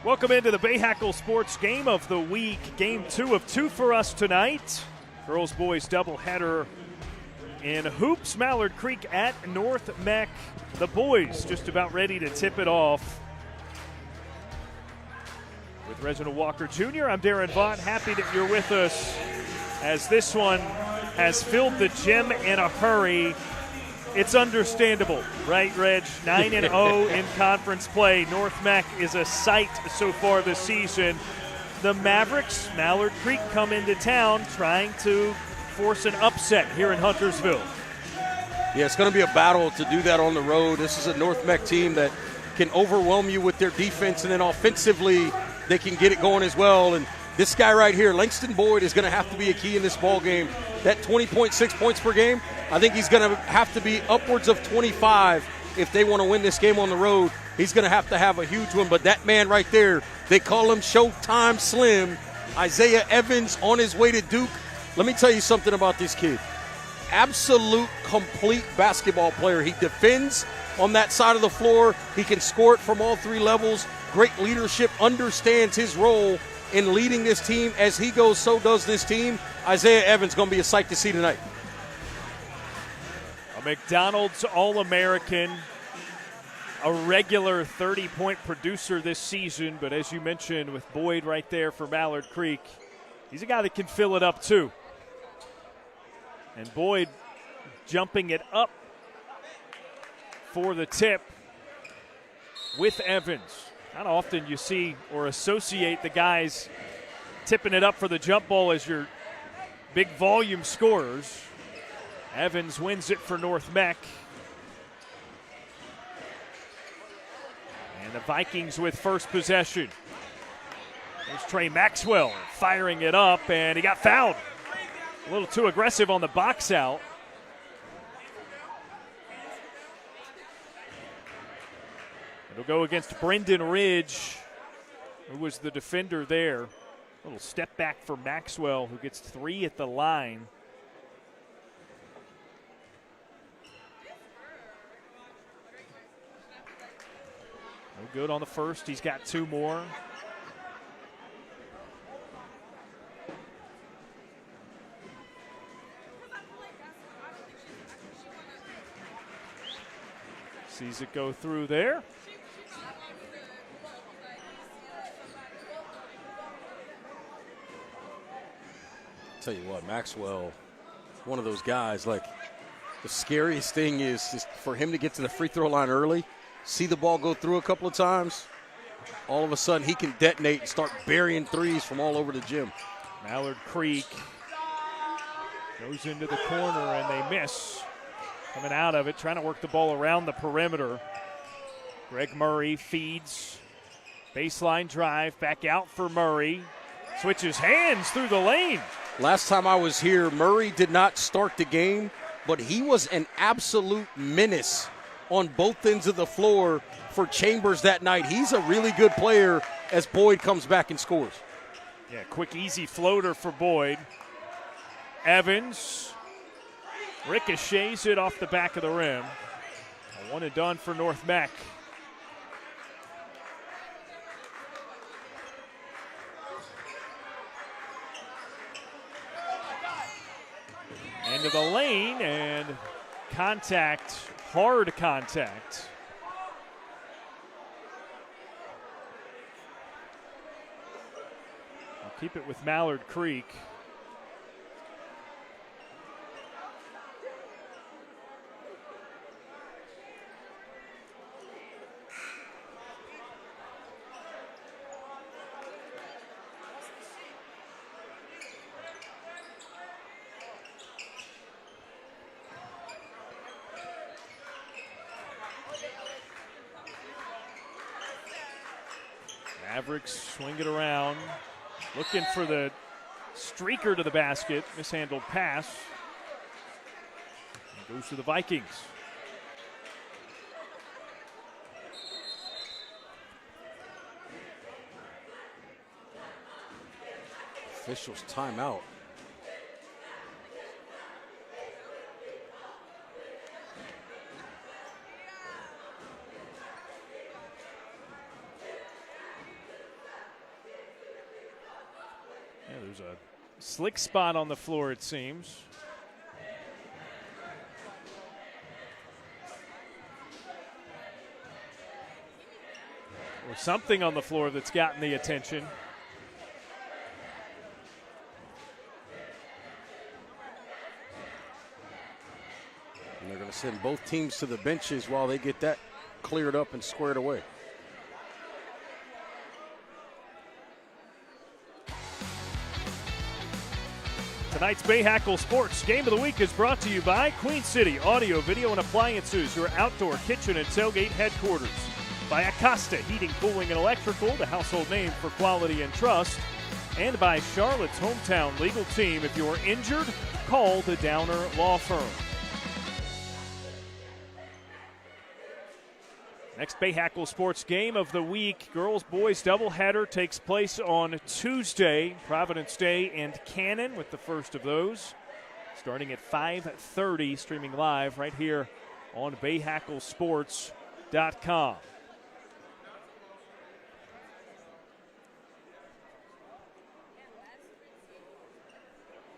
Welcome into the Bahakel Sports Game of the Week. Game 2 of 2 for us tonight. Girls-boys doubleheader in hoops. Mallard Creek at North Meck. The boys just about ready to tip it off. With Reginald Walker Jr., I'm Darren Vaught. Happy that you're with us as this one has filled the gym in a hurry. It's understandable, right, Reg? 9-0 in conference play. North Meck is a sight so far this season. The Mavericks, Mallard Creek, come into town trying to force an upset here in Huntersville. Yeah, it's going to be a battle to do that on the road. This is a North Meck team that can overwhelm you with their defense, and then offensively they can get it going as well. And this guy right here, Langston Boyd, is going to have to be a key in this ball game. That 20.6 points per game, I think he's going to have to be upwards of 25 if they want to win this game on the road. He's going to have a huge one. But that man right there, they call him Showtime Slim, Isaiah Evans, on his way to Duke. Let me tell you something about this kid. Absolute, complete basketball player. He defends on that side of the floor. He can score it from all three levels. Great leadership, understands his role in leading this team. As he goes, so does this team. Isaiah Evans going to be a sight to see tonight. A McDonald's All-American, a regular 30-point producer this season, but as you mentioned with Boyd right there for Mallard Creek, he's a guy that can fill it up too. And Boyd jumping it up for the tip with Evans. Not often you see or associate the guys tipping it up for the jump ball as your big volume scorers. Evans wins it for North Meck. And the Vikings with first possession. There's Trey Maxwell firing it up, and he got fouled. A little too aggressive on the box out. It'll go against Brendan Ridge, who was the defender there. A little step back for Maxwell, who gets 3 at the line. No good on the first. He's got 2 more. Sees it go through there. Tell you what, Maxwell, one of those guys, like, the scariest thing is just for him to get to the free throw line early, see the ball go through a couple of times, all of a sudden he can detonate and start burying threes from all over the gym. Mallard Creek goes into the corner and they miss. Coming out of it, trying to work the ball around the perimeter. Greg Murray feeds. Baseline drive, back out for Murray. Switches hands through the lane. Last time I was here, Murray did not start the game, but he was an absolute menace on both ends of the floor for Chambers that night. He's a really good player as Boyd comes back and scores. Yeah, quick, easy floater for Boyd. Evans ricochets it off the back of the rim. A one and done for North Meck. Into the lane and contact, hard contact. I'll keep it with Mallard Creek. Mavericks swing it around, looking for the streaker to the basket. Mishandled pass. And goes to the Vikings. Officials timeout. There's a slick spot on the floor, it seems. Or something on the floor that's gotten the attention. And they're going to send both teams to the benches while they get that cleared up and squared away. Tonight's Bahakel Sports Game of the Week is brought to you by Queen City Audio, Video, and Appliances, your outdoor kitchen and tailgate headquarters. By Acosta Heating, Cooling, and Electrical, the household name for quality and trust. And by Charlotte's hometown legal team. If you're injured, call the Downer Law Firm. Next Bahakel Sports Game of the Week, girls-boys doubleheader takes place on Tuesday. Providence Day and Cannon with the first of those. Starting at 5:30, streaming live right here on BahakelSports.com.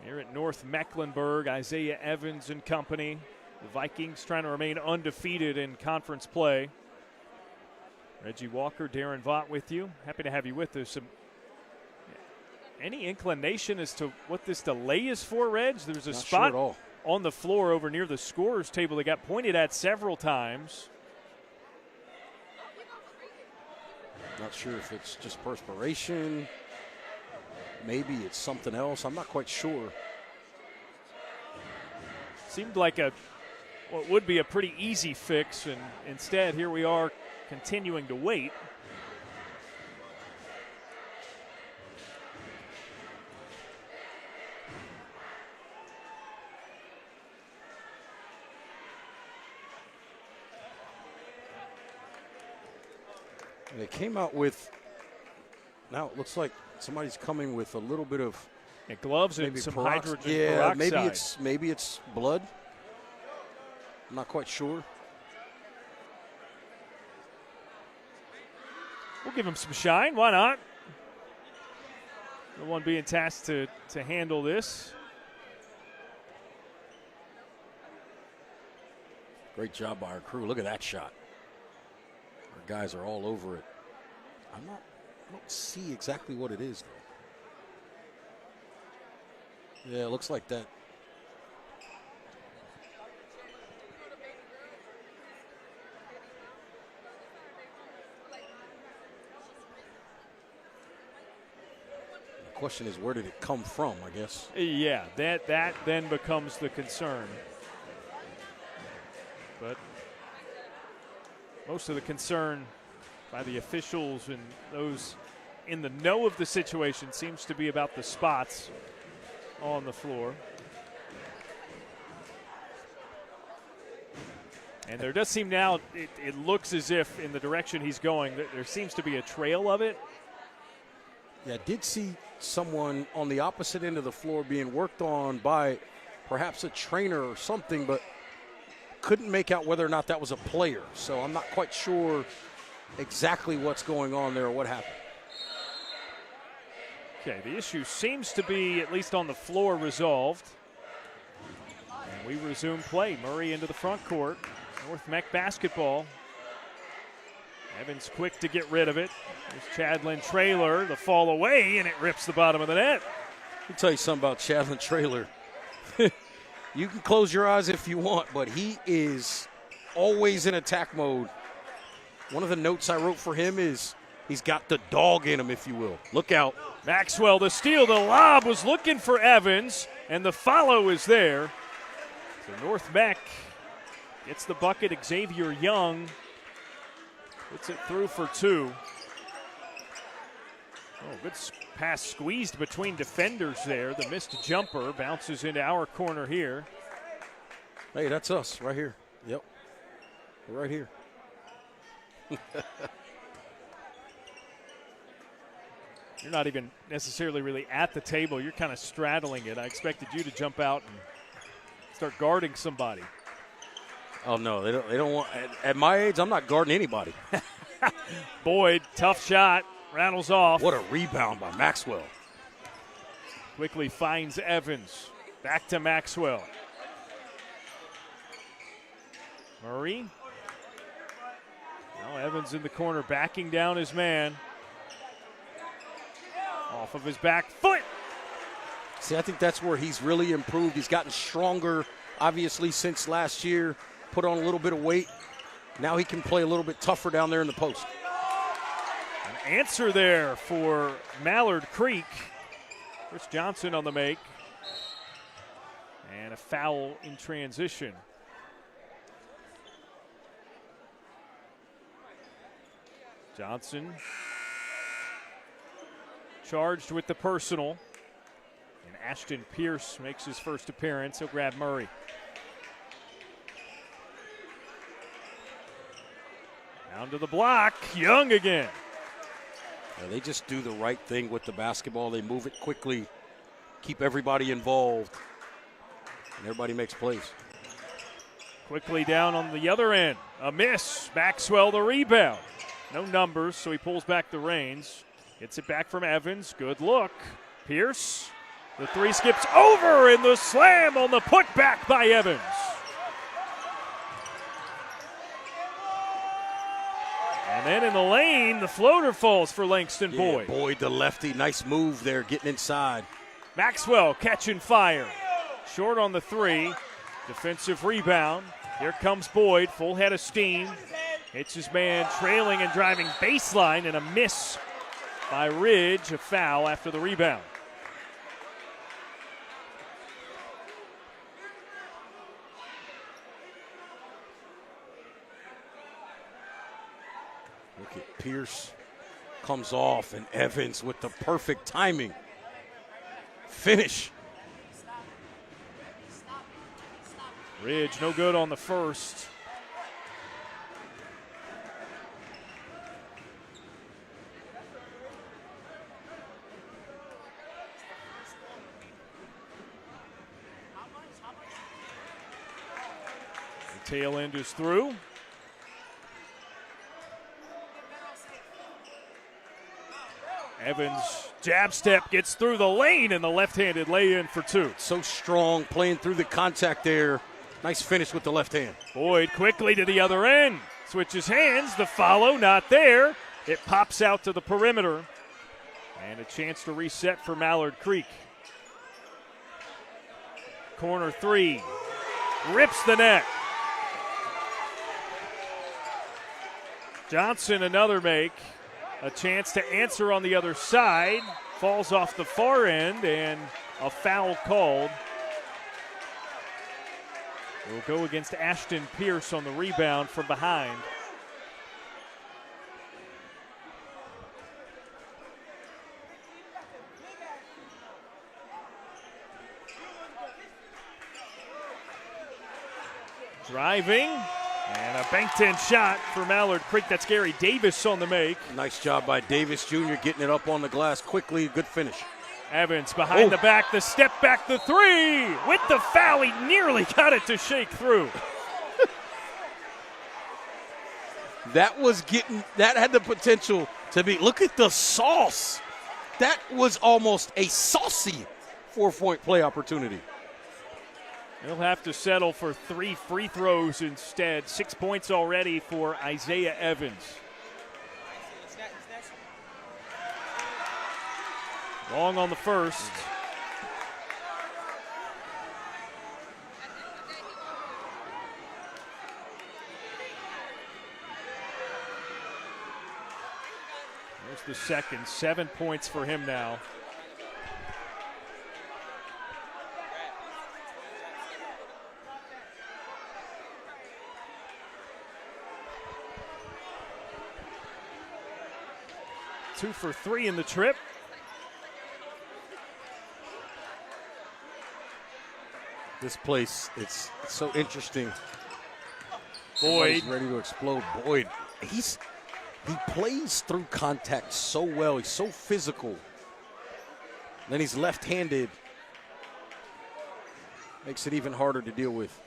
Here at North Mecklenburg, Isaiah Evans and company. The Vikings trying to remain undefeated in conference play. Reggie Walker, Darren Vaught with you. Happy to have you with us. Any inclination as to what this delay is for, Reg? There's a spot on the floor over near the scorer's table that got pointed at several times. Not sure if it's just perspiration. Maybe it's something else. I'm not quite sure. Seemed like what would be a pretty easy fix, and instead here we are continuing to wait. They came out with, now it looks like somebody's coming with a little bit of gloves and some hydrogen peroxide. Maybe it's blood. I'm not quite sure. We'll give him some shine. Why not? The one being tasked to handle this. Great job by our crew. Look at that shot. Our guys are all over it. I don't see exactly what it is, though. Yeah, it looks like that. Question is, where did it come from, I guess? Yeah, that then becomes the concern. But most of the concern by the officials and those in the know of the situation seems to be about the spots on the floor. And there does seem now, it looks as if in the direction he's going, there seems to be a trail of it. Yeah, I did see someone on the opposite end of the floor being worked on by perhaps a trainer or something, but couldn't make out whether or not that was a player. So I'm not quite sure exactly what's going on there or what happened. Okay, the issue seems to be, at least on the floor, resolved. And we resume play. Murray into the front court. North Meck basketball. Evans quick to get rid of it. There's Chadlin Traylor, the fall away, and it rips the bottom of the net. Let me tell you something about Chadlin Traylor. You can close your eyes if you want, but he is always in attack mode. One of the notes I wrote for him is he's got the dog in him, if you will. Look out. Maxwell the steal. The lob was looking for Evans, and the follow is there. So North Meck gets the bucket. Xavier Young puts it through for two. Oh, good pass squeezed between defenders there. The missed jumper bounces into our corner here. Hey, that's us right here. Yep. We're right here. You're not even necessarily really at the table. You're kind of straddling it. I expected you to jump out and start guarding somebody. Oh, no, they don't want – at my age, I'm not guarding anybody. Boyd, tough shot, rattles off. What a rebound by Maxwell. Quickly finds Evans. Back to Maxwell. Murray. Now Evans in the corner, backing down his man. Off of his back foot. See, I think that's where he's really improved. He's gotten stronger, obviously, since last year. Put on a little bit of weight. Now he can play a little bit tougher down there in the post. An answer there for Mallard Creek. Chris Johnson on the make. And a foul in transition. Johnson charged with the personal. And Ashton Pierce makes his first appearance. He'll grab Murray. Down to the block. Young again. Yeah, they just do the right thing with the basketball. They move it quickly, keep everybody involved, and everybody makes plays. Quickly down on the other end. A miss. Maxwell the rebound. No numbers, so he pulls back the reins. Gets it back from Evans. Good look. Pierce. The three skips over, and the slam on the putback by Evans. And then in the lane, the floater falls for Langston Boyd. Boyd, the lefty. Nice move there, getting inside. Maxwell catching fire. Short on the three. Defensive rebound. Here comes Boyd, full head of steam. Hits his man trailing and driving baseline, and a miss by Ridge, a foul after the rebound. Look at Pierce. Comes off, and Evans with the perfect timing. Finish. Ridge no good on the first. The tail end is through. Evans jab step gets through the lane, and the left-handed lay-in for two. So strong, playing through the contact there. Nice finish with the left hand. Boyd quickly to the other end. Switches hands. The follow not there. It pops out to the perimeter. And a chance to reset for Mallard Creek. Corner three. Rips the net. Johnson another make. A chance to answer on the other side. Falls off the far end, and a foul called. Will go against Ashton Pierce on the rebound from behind. Driving, and a banked-in shot for Mallard Creek. That's Gary Davis on the make. Nice job by Davis Jr. getting it up on the glass quickly. Good finish. Evans behind the back, the step back, the three. With the foul, he nearly got it to shake through. That had the potential to be, look at the sauce. That was almost a saucy 4-point play opportunity. He'll have to settle for 3 free throws instead. 6 points already for Isaiah Evans. Long on the first. There's the second. 7 points for him now. Two for 3 in the trip. This place, it's so interesting. Boyd ready to explode. Boyd, he plays through contact so well. He's so physical. Then he's left-handed. Makes it even harder to deal with.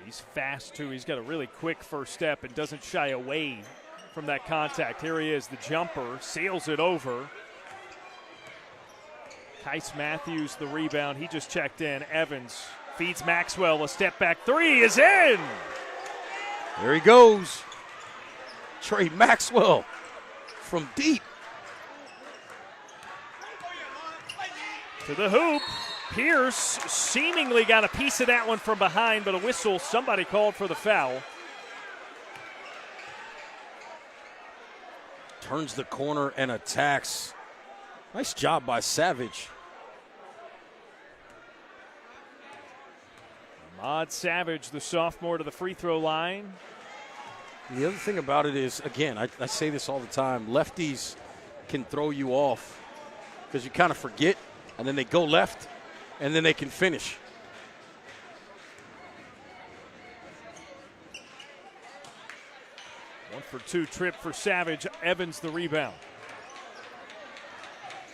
He's fast, too. He's got a really quick first step and doesn't shy away from that contact. Here he is, the jumper, sails it over. Kais Matthews, the rebound. He just checked in. Evans feeds Maxwell. A step back three is in. There he goes. Trey Maxwell from deep. To the hoop. Pierce seemingly got a piece of that one from behind, but a whistle. Somebody called for the foul. Turns the corner and attacks. Nice job by Savage. Ahmad Savage, the sophomore, to the free throw line. The other thing about it is, again, I say this all the time, lefties can throw you off because you kind of forget, and then they go left, and then they can finish. One for two trip for Savage. Evans the rebound.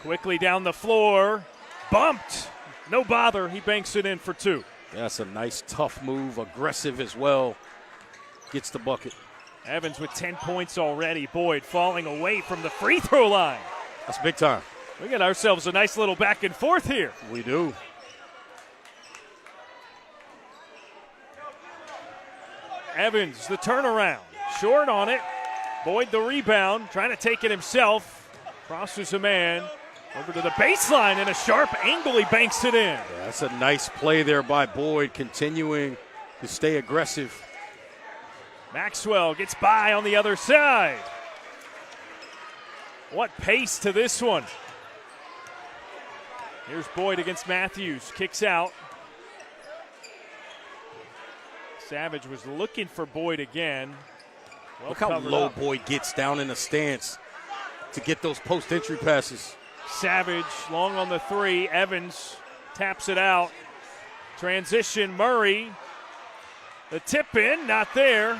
Quickly down the floor. Bumped. No bother. He banks it in for two. That's a nice, tough move. Aggressive as well. Gets the bucket. Evans with 10 points already. Boyd falling away from the free throw line. That's big time. We got ourselves a nice little back and forth here. We do. Evans, the turnaround. Short on it. Boyd the rebound. Trying to take it himself. Crosses a man. Over to the baseline and a sharp angle. He banks it in. Yeah, that's a nice play there by Boyd, continuing to stay aggressive. Maxwell gets by on the other side. What pace to this one. Here's Boyd against Matthews. Kicks out. Savage was looking for Boyd again. Well, look how low up. Boyd gets down in the stance to get those post-entry passes. Savage long on the three. Evans taps it out. Transition, Murray. The tip in, not there.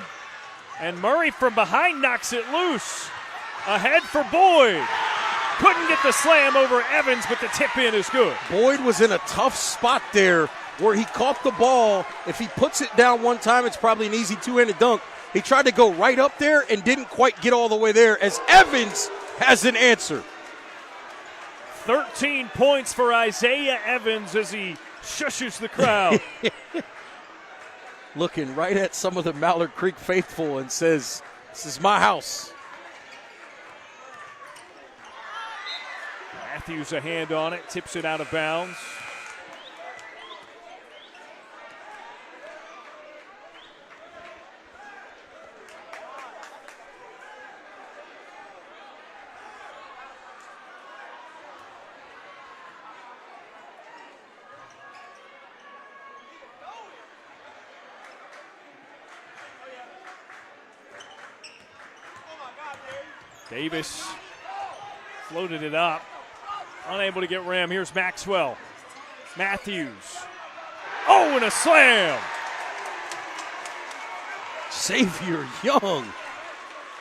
And Murray from behind knocks it loose. Ahead for Boyd. Couldn't get the slam over Evans, but the tip in is good. Boyd was in a tough spot there where he caught the ball. If he puts it down one time, it's probably an easy two-handed dunk. He tried to go right up there and didn't quite get all the way there as Evans has an answer. 13 points for Isaiah Evans as he shushes the crowd. Looking right at some of the Mallard Creek faithful and says, "This is my house." Matthews a hand on it, tips it out of bounds. Davis floated it up. Unable to get rim. Here's Maxwell. Matthews. Oh, and a slam. Xavier Young.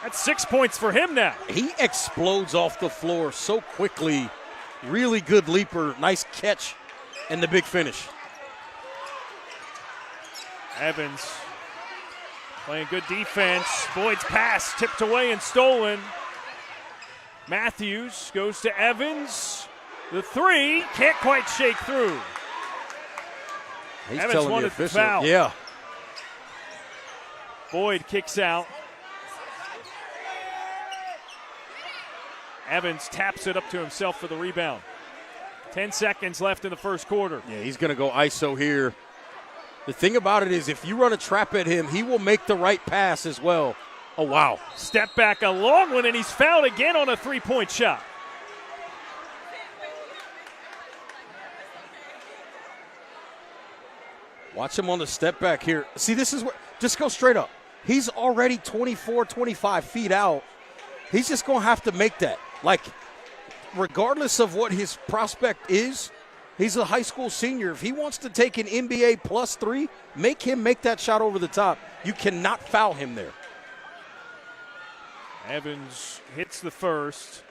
That's 6 points for him now. He explodes off the floor so quickly. Really good leaper. Nice catch and the big finish. Evans playing good defense. Boyd's pass tipped away and stolen. Matthews goes to Evans. The three can't quite shake through. He's Evans telling wanted the the foul. Yeah. Boyd kicks out. Evans taps it up to himself for the rebound. 10 seconds left in the first quarter. Yeah, he's going to go ISO here. The thing about it is if you run a trap at him, he will make the right pass as well. Oh, wow. Step back, a long one, and he's fouled again on a three-point shot. Watch him on the step back here. See, this is where, just go straight up. He's already 24, 25 feet out. He's just going to have to make that. Like, regardless of what his prospect is, he's a high school senior. If he wants to take an NBA +3, make him make that shot over the top. You cannot foul him there. Evans hits the first.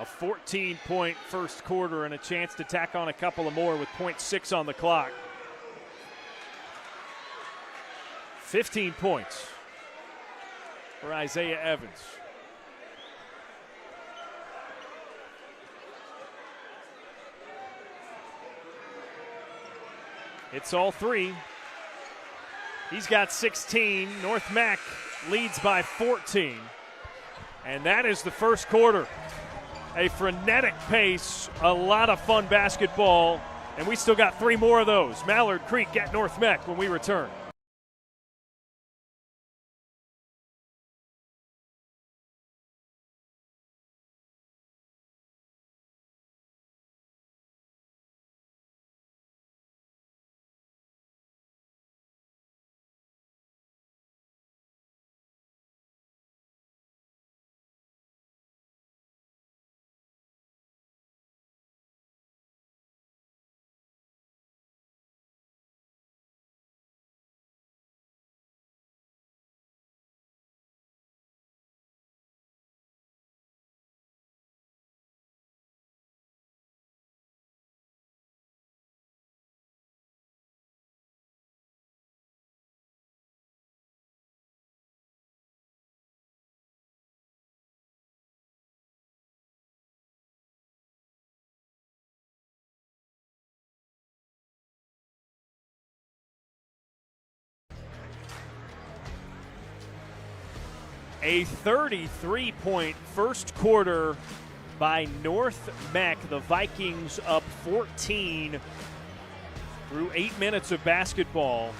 A 14-point first quarter and a chance to tack on a couple of more with .6 on the clock. 15 points for Isaiah Evans. It's all three. He's got 16. North Meck leads by 14. And that is the first quarter. A frenetic pace, a lot of fun basketball, and we still got three more of those. Mallard Creek at North Meck when we return. A 33-point first quarter by North Meck. The Vikings up 14 through 8 minutes of basketball.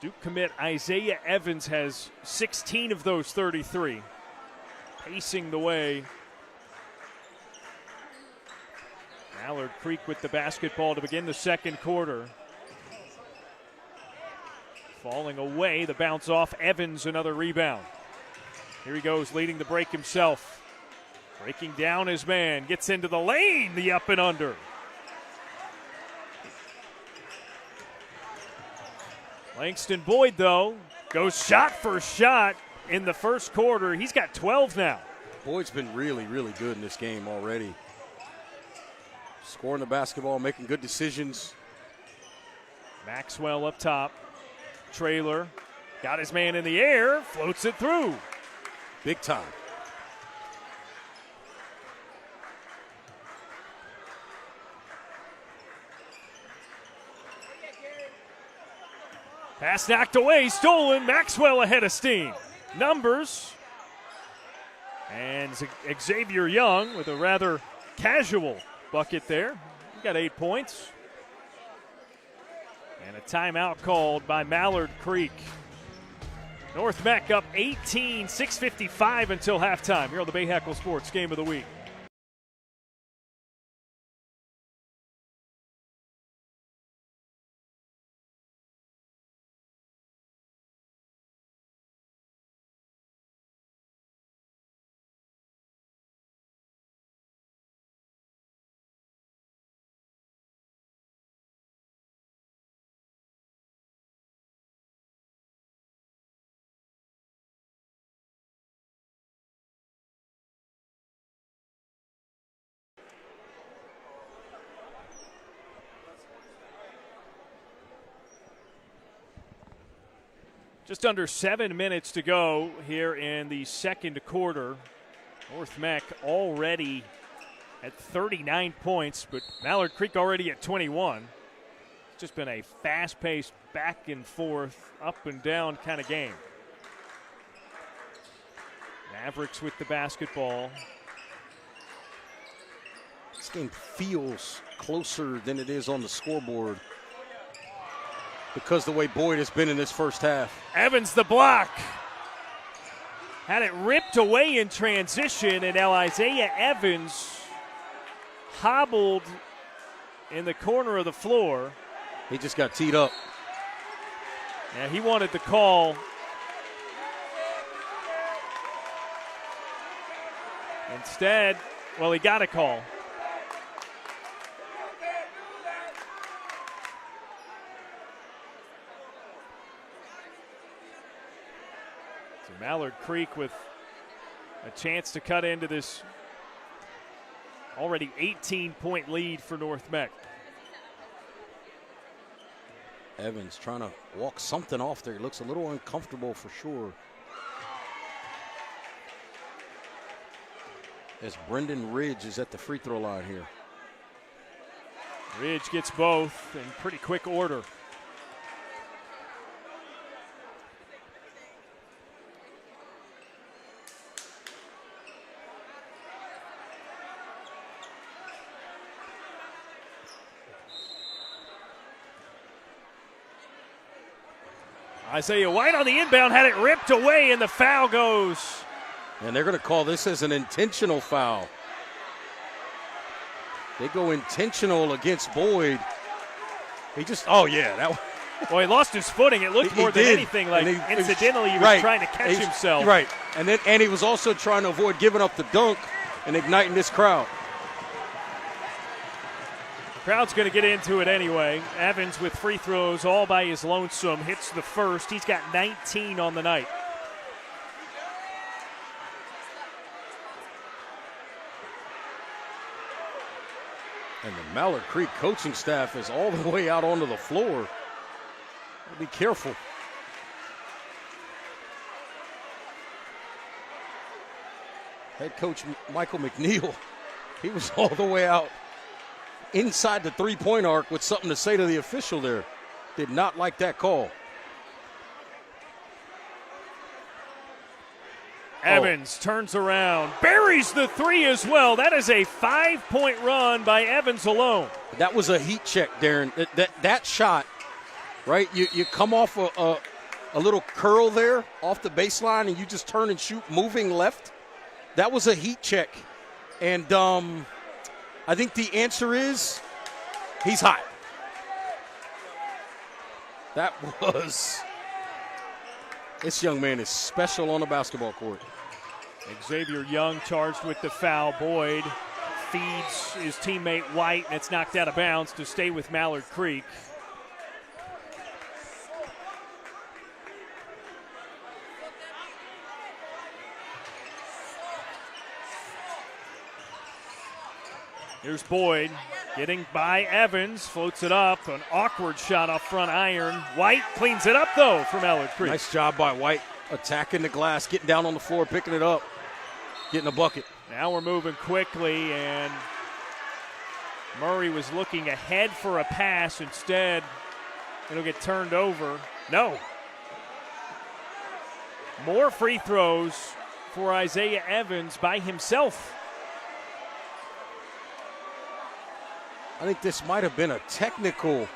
Duke commit Isaiah Evans has 16 of those 33. Pacing the way. Mallard Creek with the basketball to begin the second quarter. Falling away, the bounce off. Evans, another rebound. Here he goes, leading the break himself. Breaking down his man, gets into the lane, the up and under. Langston Boyd, though, goes shot for shot in the first quarter. He's got 12 now. Boyd's been really, really good in this game already. Scoring the basketball, making good decisions. Maxwell up top. Trailer got his man in the air, floats it through. Big time. Pass knocked away, stolen. Maxwell ahead of steam. Numbers. And Xavier Young with a rather casual bucket there. He got 8 points. And a timeout called by Mallard Creek. North Meck up 18, 6:55 until halftime here on the Bahakel Sports Game of the Week. Just under 7 minutes to go here in the second quarter. North Meck already at 39 points, but Mallard Creek already at 21. It's just been a fast-paced, back and forth, up and down kind of game. Mavericks with the basketball. This game feels closer than it is on the scoreboard because the way Boyd has been in this first half. Evans the block. Had it ripped away in transition, and now Isaiah Evans hobbled in the corner of the floor. He just got teed up. Yeah, he wanted the call. Instead, well, he got a call. So Mallard Creek with a chance to cut into this already 18-point lead for North Meck. Evans trying to walk something off there. He looks a little uncomfortable for sure. As Brendan Ridge is at the free throw line here. Ridge gets both in pretty quick order. Isaiah White on the inbound had it ripped away, and the foul goes. And they're going to call this as an intentional foul. They go intentional against Boyd. He just, oh yeah, that. Well, he lost his footing. It looked more than anything like incidentally he was trying to catch himself. Right, and he was also trying to avoid giving up the dunk and igniting this crowd. Crowd's going to get into it anyway. Evans with free throws all by his lonesome. Hits the first. He's got 19 on the night. And the Mallard Creek coaching staff is all the way out onto the floor. Be careful. Head coach Michael McNeil, he was all the way out inside the three-point arc with something to say to the official there. Did not like that call. Evans turns around, buries the three as well. That is a 5-point run by Evans alone. That was a heat check, Darren. That shot, right? You come off a little curl there off the baseline and you just turn and shoot moving left. That was a heat check. And I think the answer is he's hot. That was – this young man is special on the basketball court. Xavier Young charged with the foul. Boyd feeds his teammate White, and it's knocked out of bounds to stay with Mallard Creek. Here's Boyd getting by Evans, floats it up, an awkward shot off front iron. White cleans it up, though, for Mallard Creek. Nice job by White, attacking the glass, getting down on the floor, picking it up, getting a bucket. Now we're moving quickly, and Murray was looking ahead for a pass. Instead, it'll get turned over. No. More free throws for Isaiah Evans by himself. I think this might have been a technical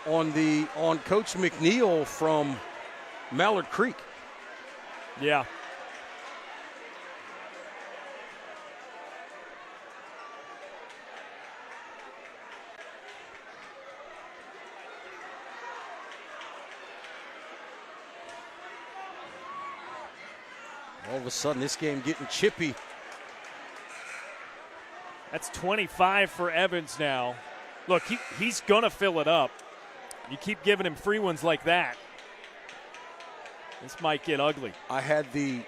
on Coach McNeil from Mallard Creek. Yeah. All of a sudden, this game getting chippy. That's 25 for Evans now. Look, he's going to fill it up. You keep giving him free ones like that, this might get ugly. I had the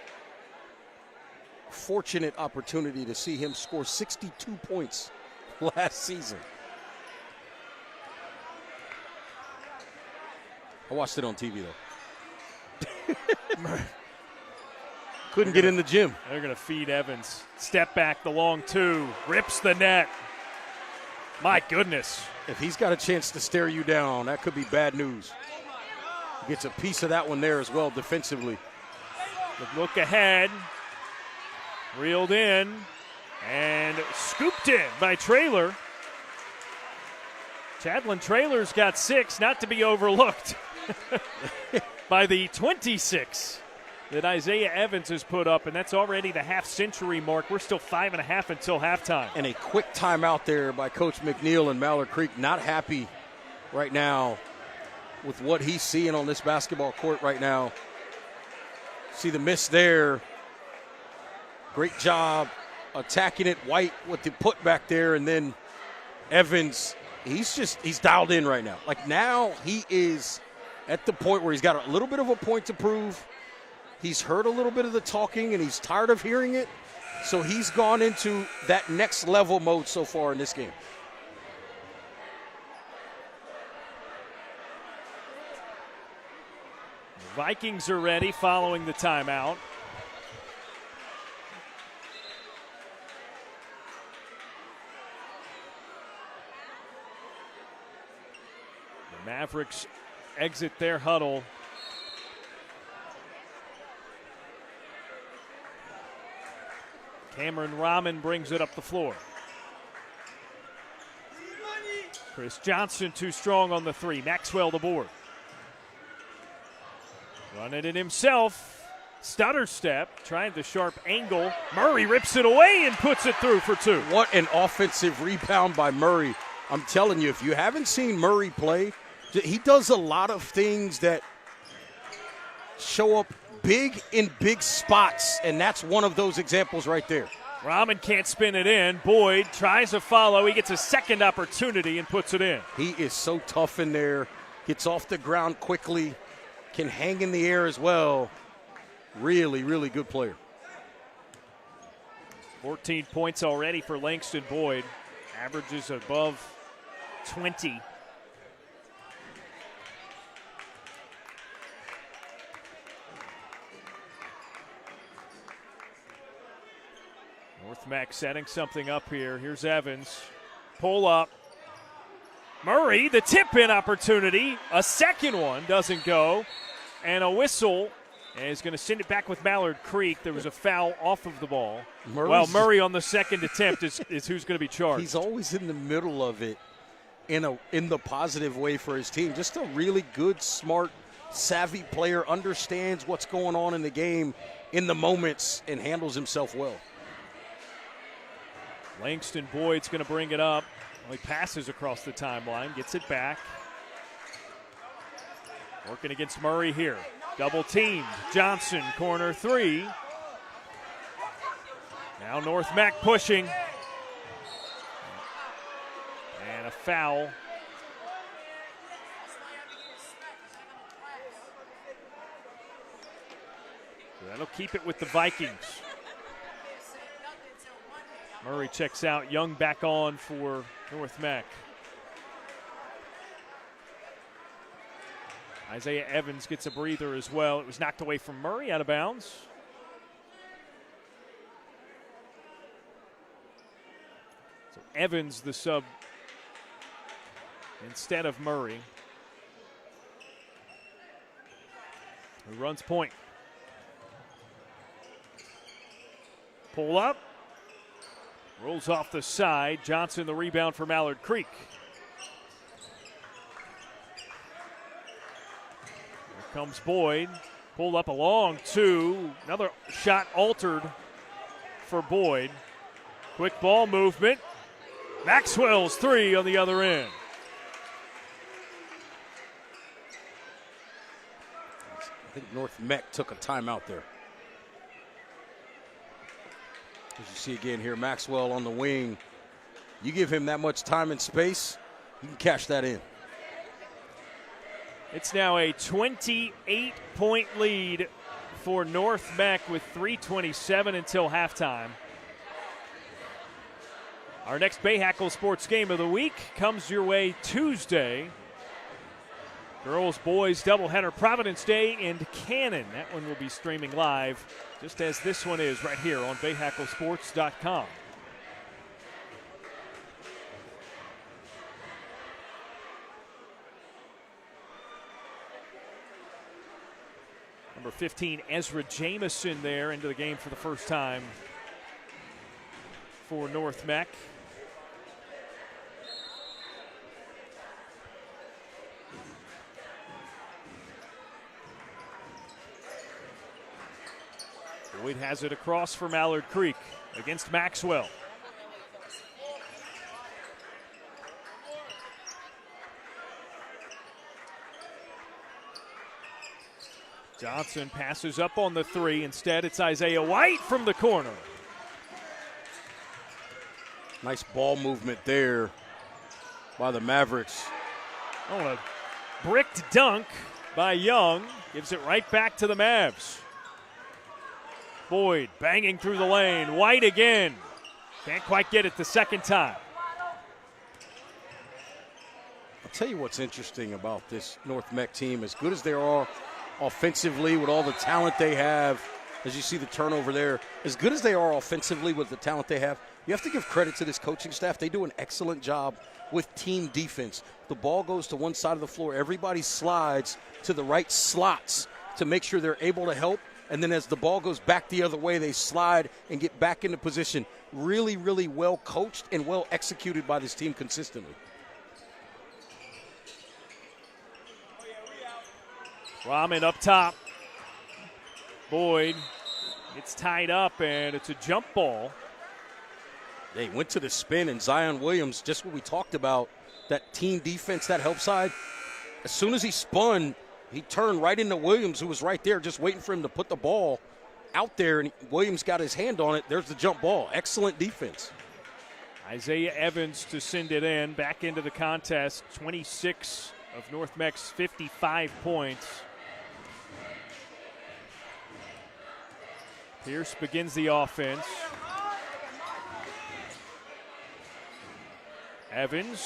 fortunate opportunity to see him score 62 points last season. I watched it on TV, though. Couldn't get in the gym. They're going to feed Evans. Step back, the long two. Rips the net. My goodness. If he's got a chance to stare you down, that could be bad news. He gets a piece of that one there as well defensively. Look ahead. Reeled in. And scooped in by Traylor. Chadlin Traylor's got 6, not to be overlooked by the 26 that Isaiah Evans has put up, and that's already the half-century mark. We're still 5.5 until halftime. And a quick timeout there by Coach McNeil and Mallard Creek. Not happy right now with what he's seeing on this basketball court right now. See the miss there. Great job attacking it. White with the putback there, and then Evans, he's dialed in right now. Like now he is at the point where he's got a little bit of a point to prove. He's heard a little bit of the talking, and he's tired of hearing it. So he's gone into that next level mode so far in this game. The Vikings are ready following the timeout. Mavericks exit their huddle. Cameron Rahman brings it up the floor. Chris Johnson too strong on the three. Maxwell the board. Running it himself. Stutter step, trying the sharp angle. Murray rips it away and puts it through for two. What an offensive rebound by Murray. I'm telling you, if you haven't seen Murray play, he does a lot of things that show up big in big spots, and that's one of those examples right there. Rahman can't spin it in. Boyd tries to follow. He gets a second opportunity and puts it in. He is so tough in there. Gets off the ground quickly. Can hang in the air as well. Really, really good player. 14 points already for Langston Boyd. Averages above 20. North Meck setting something up here. Here's Evans. Pull up. Murray, the tip-in opportunity. A second one doesn't go. And a whistle. And he's going to send it back with Mallard Creek. There was a foul off of the ball. Murray on the second attempt is who's going to be charged. He's always in the middle of it in the positive way for his team. Just a really good, smart, savvy player, understands what's going on in the game in the moments and handles himself well. Langston Boyd's going to bring it up. He passes across the timeline, gets it back. Working against Murray here. Double teamed. Johnson, corner three. Now North Meck pushing. And a foul. So that'll keep it with the Vikings. Murray checks out. Young back on for North Meck. Isaiah Evans gets a breather as well. It was knocked away from Murray, out of bounds. So Evans the sub instead of Murray, who runs point. Pull up. Rolls off the side. Johnson the rebound for Mallard Creek. Comes Boyd, pulled up a long two. Another shot altered for Boyd. Quick ball movement. Maxwell's three on the other end. I think North Meck took a timeout there. As you see again here, Maxwell on the wing. You give him that much time and space, you can cash that in. It's now a 28-point lead for North Meck with 3:27 until halftime. Our next Bahakel Sports Game of the week comes your way Tuesday. Girls, boys, doubleheader, Providence Day and Cannon. That one will be streaming live, just as this one is right here on BahakelSports.com. Number 15, Ezra Jamison there into the game for the first time for North Meck. Boyd has it across for Mallard Creek against Maxwell. Johnson passes up on the three. Instead, it's Isaiah White from the corner. Nice ball movement there by the Mavericks. Oh, a bricked dunk by Young. Gives it right back to the Mavs. Boyd banging through the lane. White again. Can't quite get it the second time. I'll tell you what's interesting about this North Meck team. As good as they are offensively with all the talent they have, as you see the turnover there. As good as they are offensively with the talent they have, you have to give credit to this coaching staff. They do an excellent job with team defense. The ball goes to one side of the floor. Everybody slides to the right slots to make sure they're able to help. And then as the ball goes back the other way, they slide and get back into position. Really, really well coached and well executed by this team consistently. Rahman up top. Boyd, it's tied up, and it's a jump ball. They went to the spin, and Zion Williams, just what we talked about, that team defense, that help side. As soon as he spun, he turned right into Williams, who was right there just waiting for him to put the ball out there, and Williams got his hand on it. There's the jump ball. Excellent defense. Isaiah Evans to send it in, back into the contest. 26 of North Meck's 55 points. Pierce begins the offense. Evans,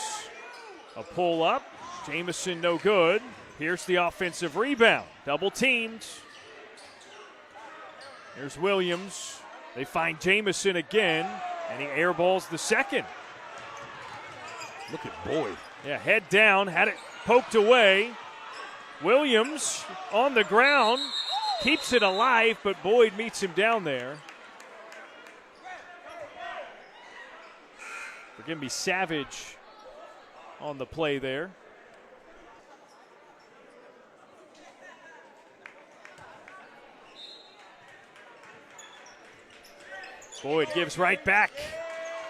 a pull up. Jamison no good. Pierce the offensive rebound. Double teamed. Here's Williams. They find Jamison again, and he airballs the second. Look at Boyd. Yeah, head down, had it poked away. Williams on the ground, keeps it alive, but Boyd meets him down there. We're going to be Savage on the play there. Boyd gives right back.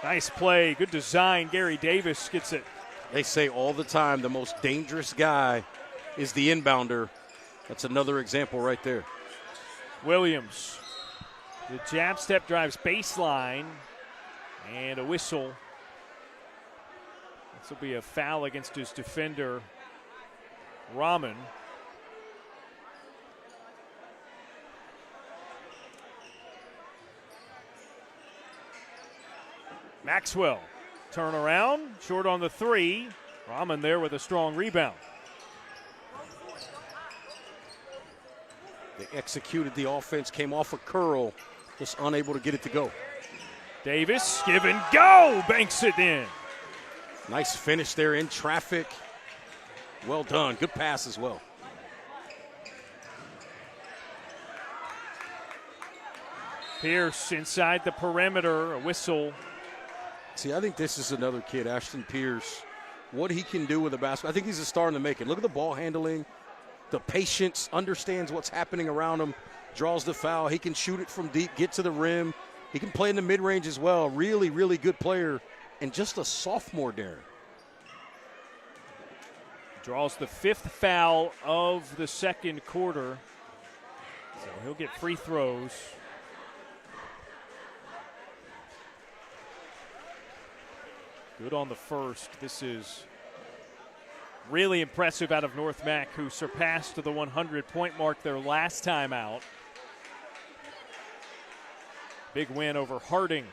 Nice play, good design. Gary Davis gets it. They say all the time the most dangerous guy is the inbounder. That's another example right there. Williams, the jab step drives baseline, and a whistle. This will be a foul against his defender, Rahman. Maxwell, turn around, short on the three. Rahman there with a strong rebound. They executed the offense, came off a curl, just unable to get it to go. Davis, give and go, banks it in. Nice finish there in traffic. Well done, good pass as well. Pierce inside the perimeter, a whistle. See, I think this is another kid, Ashton Pierce. What he can do with a basketball. I think he's a star in the making. Look at the ball handling, the patience, understands what's happening around him, draws the foul. He can shoot it from deep, get to the rim. He can play in the mid-range as well. Really, really good player, and just a sophomore, Darren. Draws the fifth foul of the second quarter, so he'll get free throws. Good on the first. This is really impressive out of North Meck, who surpassed the 100-point mark their last time out. Big win over Harding.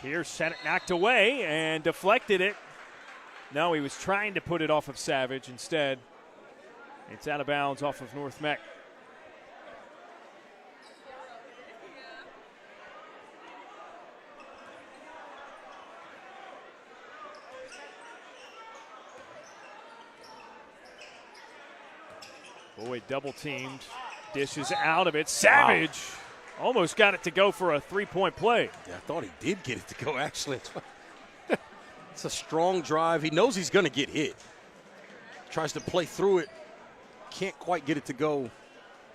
Pierce had it knocked away and deflected it. No, he was trying to put it off of Savage. Instead, it's out of bounds off of North Meck. Boyd double teamed, dishes out of it. Savage almost got it to go for a three-point play. Yeah, I thought he did get it to go, actually. It's a strong drive. He knows he's going to get hit. Tries to play through it. Can't quite get it to go.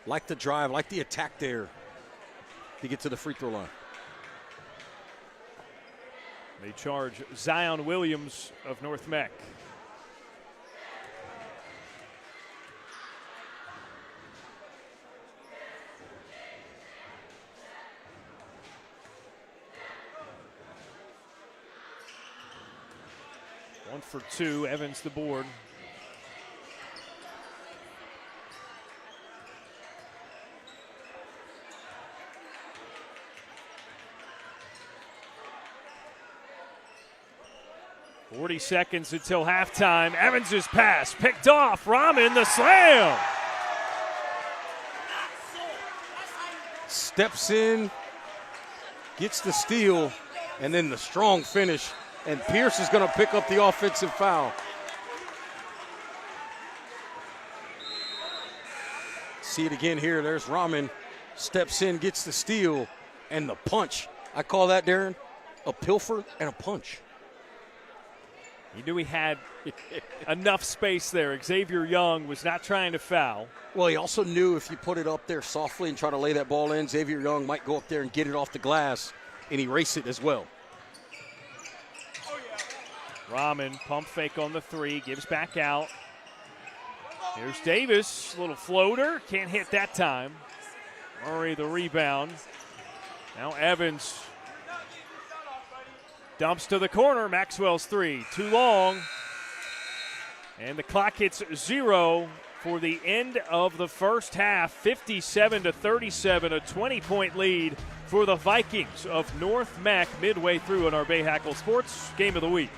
Like the drive, like the attack there to get to the free throw line. They charge Zion Williams of North Meck. One for two, Evans the board. 40 seconds until halftime. Evans' pass picked off. Rahman, the slam. Steps in, gets the steal, and then the strong finish. And Pierce is going to pick up the offensive foul. See it again here. There's Rahman. Steps in, gets the steal, and the punch. I call that, Darren, a pilfer and a punch. He knew he had enough space there. Xavier Young was not trying to foul. Well, he also knew if you put it up there softly and try to lay that ball in, Xavier Young might go up there and get it off the glass and erase it as well. Rahman, pump fake on the three, gives back out. Here's Davis, little floater, can't hit that time. Murray the rebound. Now Evans dumps to the corner. Maxwell's three, too long. And the clock hits 0 for the end of the first half. 57-37, a 20-point lead for the Vikings of North Meck midway through in our Bahakel Sports Game of the Week.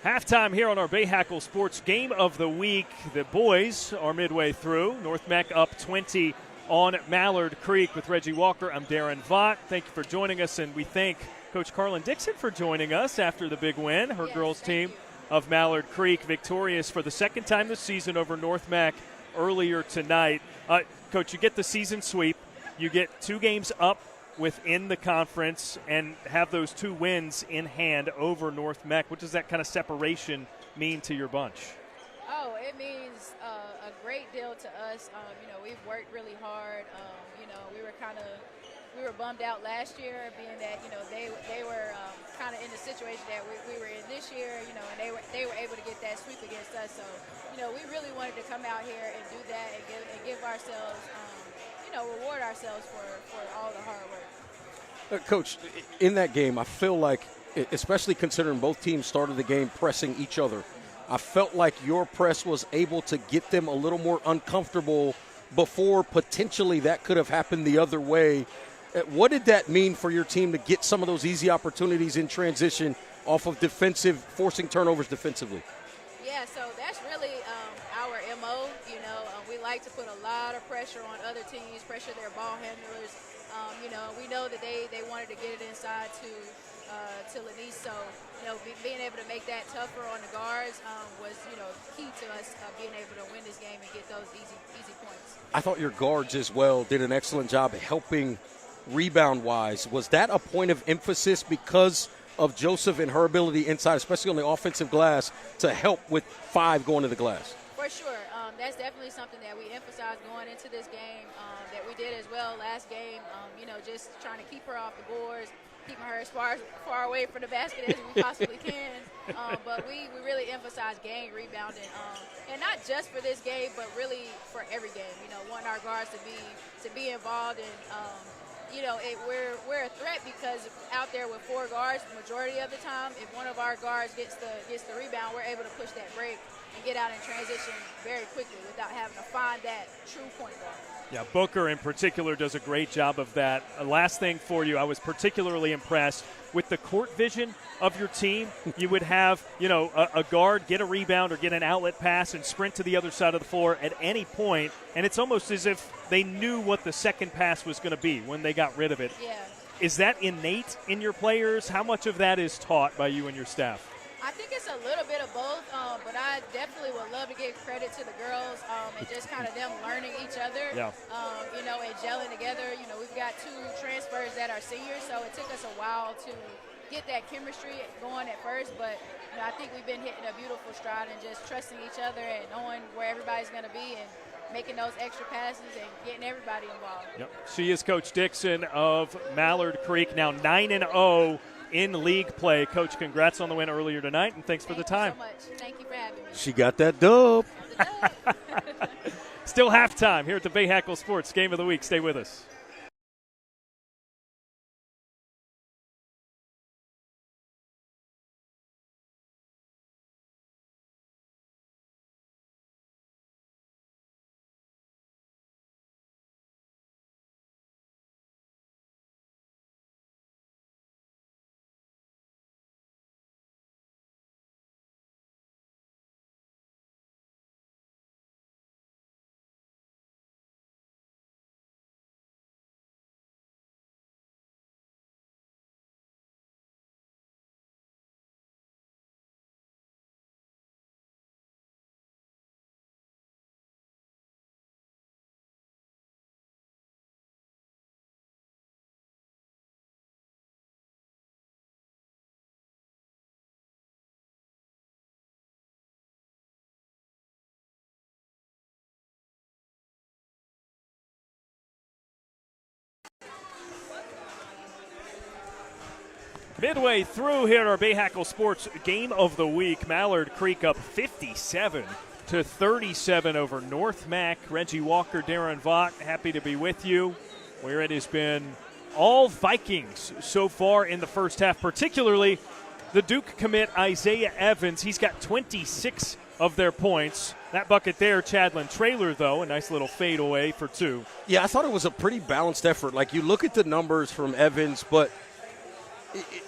Halftime here on our Bahakel Sports Game of the Week. The boys are midway through. North Meck up 20 on Mallard Creek with Reggie Walker. I'm Darren Vaught. Thank you for joining us, and we thank Coach Carlin Dixon for joining us after the big win. Her girls team of Mallard Creek victorious for the second time this season over North Meck earlier tonight. Coach, you get the season sweep. You get 2 games up within the conference and have those 2 wins in hand over North Meck. What does that kind of separation mean to your bunch? Oh, it means a great deal to us. We've worked really hard. We were bummed out last year, being that they were kind of in the situation that we were in this year. And they were able to get that sweep against us. So we really wanted to come out here and do that and give ourselves. Reward ourselves for all the hard work. Coach, in that game, I feel like, especially considering both teams started the game pressing each other, I felt like your press was able to get them a little more uncomfortable before potentially that could have happened the other way. What did that mean for your team to get some of those easy opportunities in transition off of forcing turnovers defensively? Yeah, so that's really our MO. We like to put a lot of pressure on other teams, pressure their ball handlers. We know that they wanted to get it inside to Lanise. So, being able to make that tougher on the guards was, key to us being able to win this game and get those easy points. I thought your guards as well did an excellent job of helping rebound-wise. Was that a point of emphasis because of Joseph and her ability inside, especially on the offensive glass, to help with 5 going to the glass? For sure. That's definitely something that we emphasized going into this game, that we did as well last game, just trying to keep her off the boards, keeping her as far away from the basket as we possibly can. But we really emphasize gang rebounding, and not just for this game, but really for every game. Wanting our guards to be involved, and we're a threat because out there with 4 guards, the majority of the time, if one of our guards gets the rebound, we're able to push that break and get out in transition very quickly without having to find that true point guard. Yeah, Booker in particular does a great job of that. Last thing for you, I was particularly impressed with the court vision of your team. You would have, a guard get a rebound or get an outlet pass and sprint to the other side of the floor at any point, and it's almost as if they knew what the second pass was going to be when they got rid of it. Yeah. Is that innate in your players? How much of that is taught by you and your staff? I think it's a little bit of both, but I definitely would love to give credit to the girls and just kind of them learning each other, yeah. And gelling together. We've got 2 transfers that are seniors, so it took us a while to get that chemistry going at first, but I think we've been hitting a beautiful stride and just trusting each other and knowing where everybody's going to be and making those extra passes and getting everybody involved. Yep. She is Coach Dixon of Mallard Creek, now 9-0 in league play. Coach, congrats on the win earlier tonight, and thanks for the time. Thank you so much. Thank you for having me. She got that dub. Still halftime here at the Bahakel Sports Game of the Week. Stay with us. Midway through here at our Bahakel Sports Game of the Week, Mallard Creek up 57-37 over North Meck. Reggie Walker, Darren Vaught, happy to be with you, where it has been all Vikings so far in the first half, particularly the Duke commit Isaiah Evans. He's got 26 of their points. That bucket there, Chadlin Traylor, though, a nice little fadeaway for 2. Yeah, I thought it was a pretty balanced effort. Like, you look at the numbers from Evans, but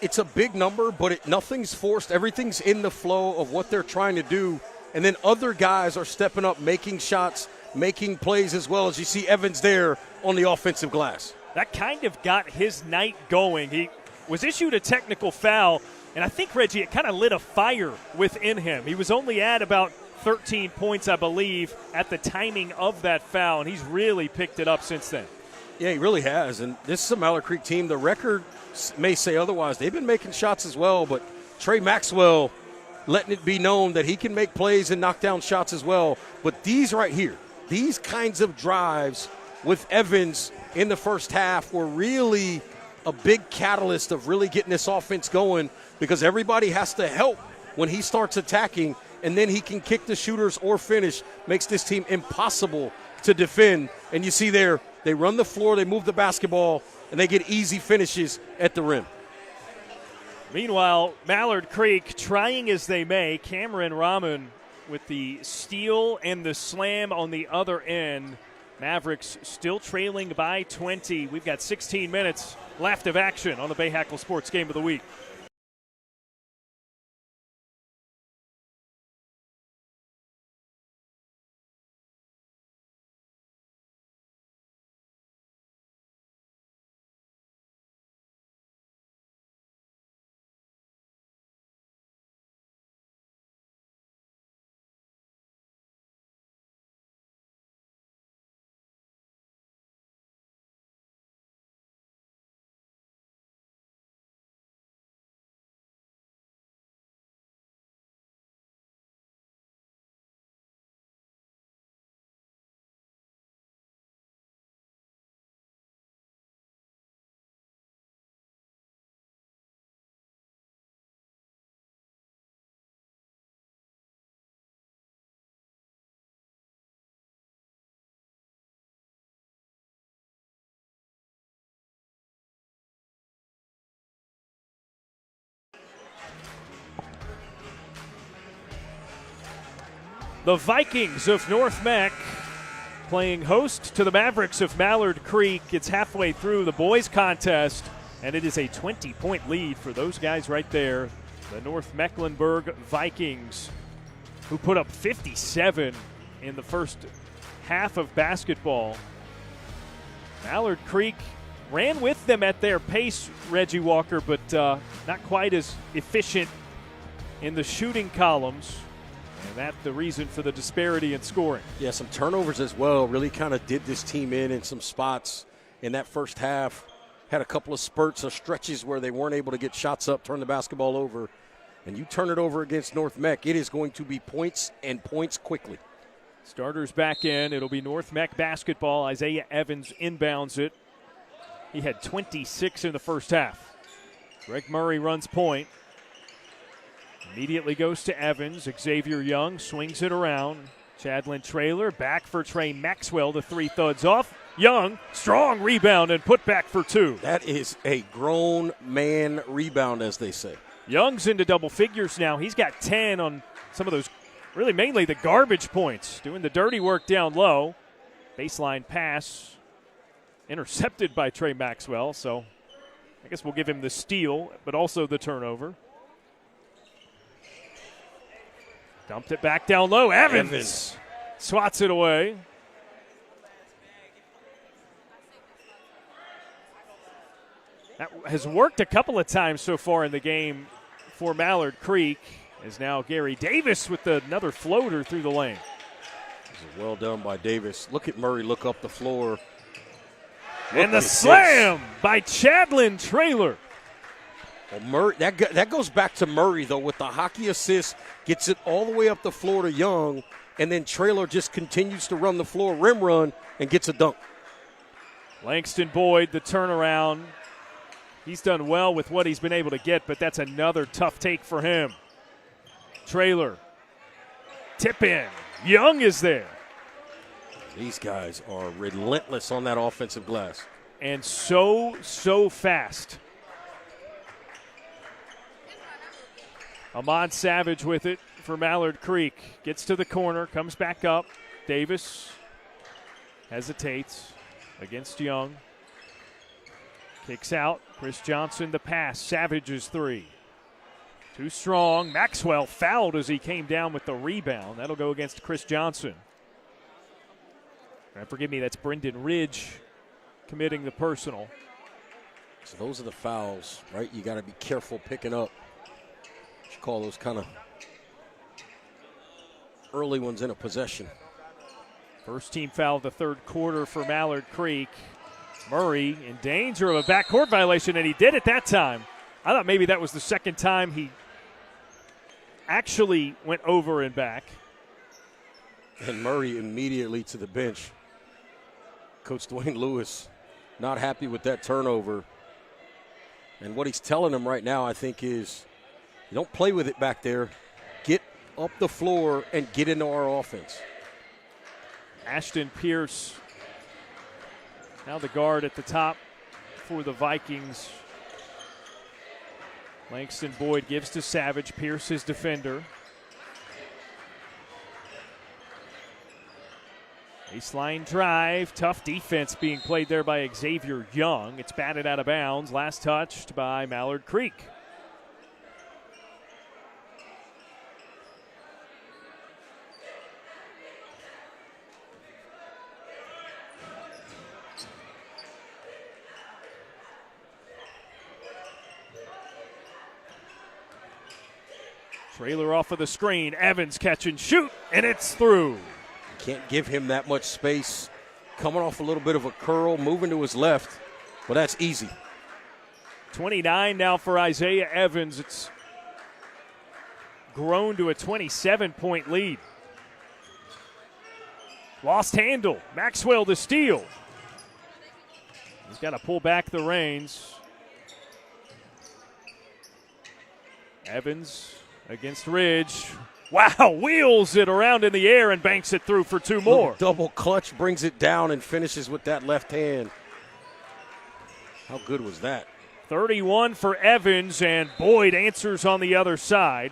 it's a big number, but nothing's forced. Everything's in the flow of what they're trying to do. And then other guys are stepping up, making shots, making plays as well, as you see Evans there on the offensive glass. That kind of got his night going. He was issued a technical foul, and I think, Reggie, it kind of lit a fire within him. He was only at about 13 points, I believe, at the timing of that foul, and he's really picked it up since then. Yeah, he really has. And this is a Mallard Creek team. The record may say otherwise. They've been making shots as well, but Trey Maxwell letting it be known that he can make plays and knock down shots as well. But these right here, these kinds of drives with Evans in the first half were really a big catalyst of really getting this offense going, because everybody has to help when he starts attacking, and then he can kick the shooters or finish. Makes this team impossible to defend. And you see there, they run the floor, they move the basketball, and they get easy finishes at the rim. Meanwhile, Mallard Creek, trying as they may, Cameron Rahman with the steal and the slam on the other end. Mavericks still trailing by 20. We've got 16 minutes left of action on the Bahakel Sports Game of the Week. The Vikings of North Meck playing host to the Mavericks of Mallard Creek. It's halfway through the boys' contest, and it is a 20-point lead for those guys right there. The North Mecklenburg Vikings, who put up 57 in the first half of basketball. Mallard Creek ran with them at their pace, Reggie Walker, but not quite as efficient in the shooting columns. And that's the reason for the disparity in scoring. Yeah, some turnovers as well really kind of did this team in some spots in that first half. Had a couple of spurts of stretches where they weren't able to get shots up, turn the basketball over. And you turn it over against North Meck, it is going to be points and points quickly. Starters back in. It'll be North Meck basketball. Isaiah Evans inbounds it. He had 26 in the first half. Greg Murray runs point. Immediately goes to Evans. Xavier Young swings it around. Chadlin Traylor back for Trey Maxwell. The three thuds off. Young, strong rebound and put back for two. That is a grown man rebound, as they say. Young's into double figures now. He's got 10 on some of those, really mainly the garbage points. Doing the dirty work down low. Baseline pass intercepted by Trey Maxwell. So I guess we'll give him the steal, but also the turnover. Dumped it back down low. Evans swats it away. That has worked a couple of times so far in the game for Mallard Creek. Is now Gary Davis with another floater through the lane. This is well done by Davis. Look at Murray look up the floor. And the slam by Chadlin Traylor. Well, Murray, that goes back to Murray, though, with the hockey assist, gets it all the way up the floor to Young, and then Traylor just continues to run the floor, rim run, and gets a dunk. Langston Boyd, the turnaround. He's done well with what he's been able to get, but that's another tough take for him. Traylor, tip in. Young is there. These guys are relentless on that offensive glass. And so fast. Ahmad Savage with it for Mallard Creek. Gets to the corner, comes back up. Davis hesitates against Young. Kicks out. Chris Johnson the pass. Savage's three. Too strong. Maxwell fouled as he came down with the rebound. That'll go against Chris Johnson. And forgive me, that's Brendan Ridge committing the personal. So those are the fouls, right? You got to be careful picking up. You should call those kind of early ones in a possession. First team foul of the third quarter for Mallard Creek. Murray in danger of a backcourt violation, and he did it that time. I thought maybe that was the second time he actually went over and back. And Murray immediately to the bench. Coach Dwayne Lewis not happy with that turnover. And what he's telling him right now, I think, is you don't play with it back there. Get up the floor and get into our offense. Ashton Pierce, now the guard at the top for the Vikings. Langston Boyd gives to Savage. Pierce, his defender. Baseline drive, tough defense being played there by Xavier Young. It's batted out of bounds, last touched by Mallard Creek. Trailer off of the screen, Evans catch and shoot, and it's through. Can't give him that much space. Coming off a little bit of a curl, moving to his left. Well, that's easy. 29 now for Isaiah Evans. It's grown to a 27-point lead. Lost handle. Maxwell to steal. He's got to pull back the reins. Evans against Ridge. Wow, wheels it around in the air and banks it through for two more. Double clutch, brings it down and finishes with that left hand. How good was that? 31 for Evans, and Boyd answers on the other side.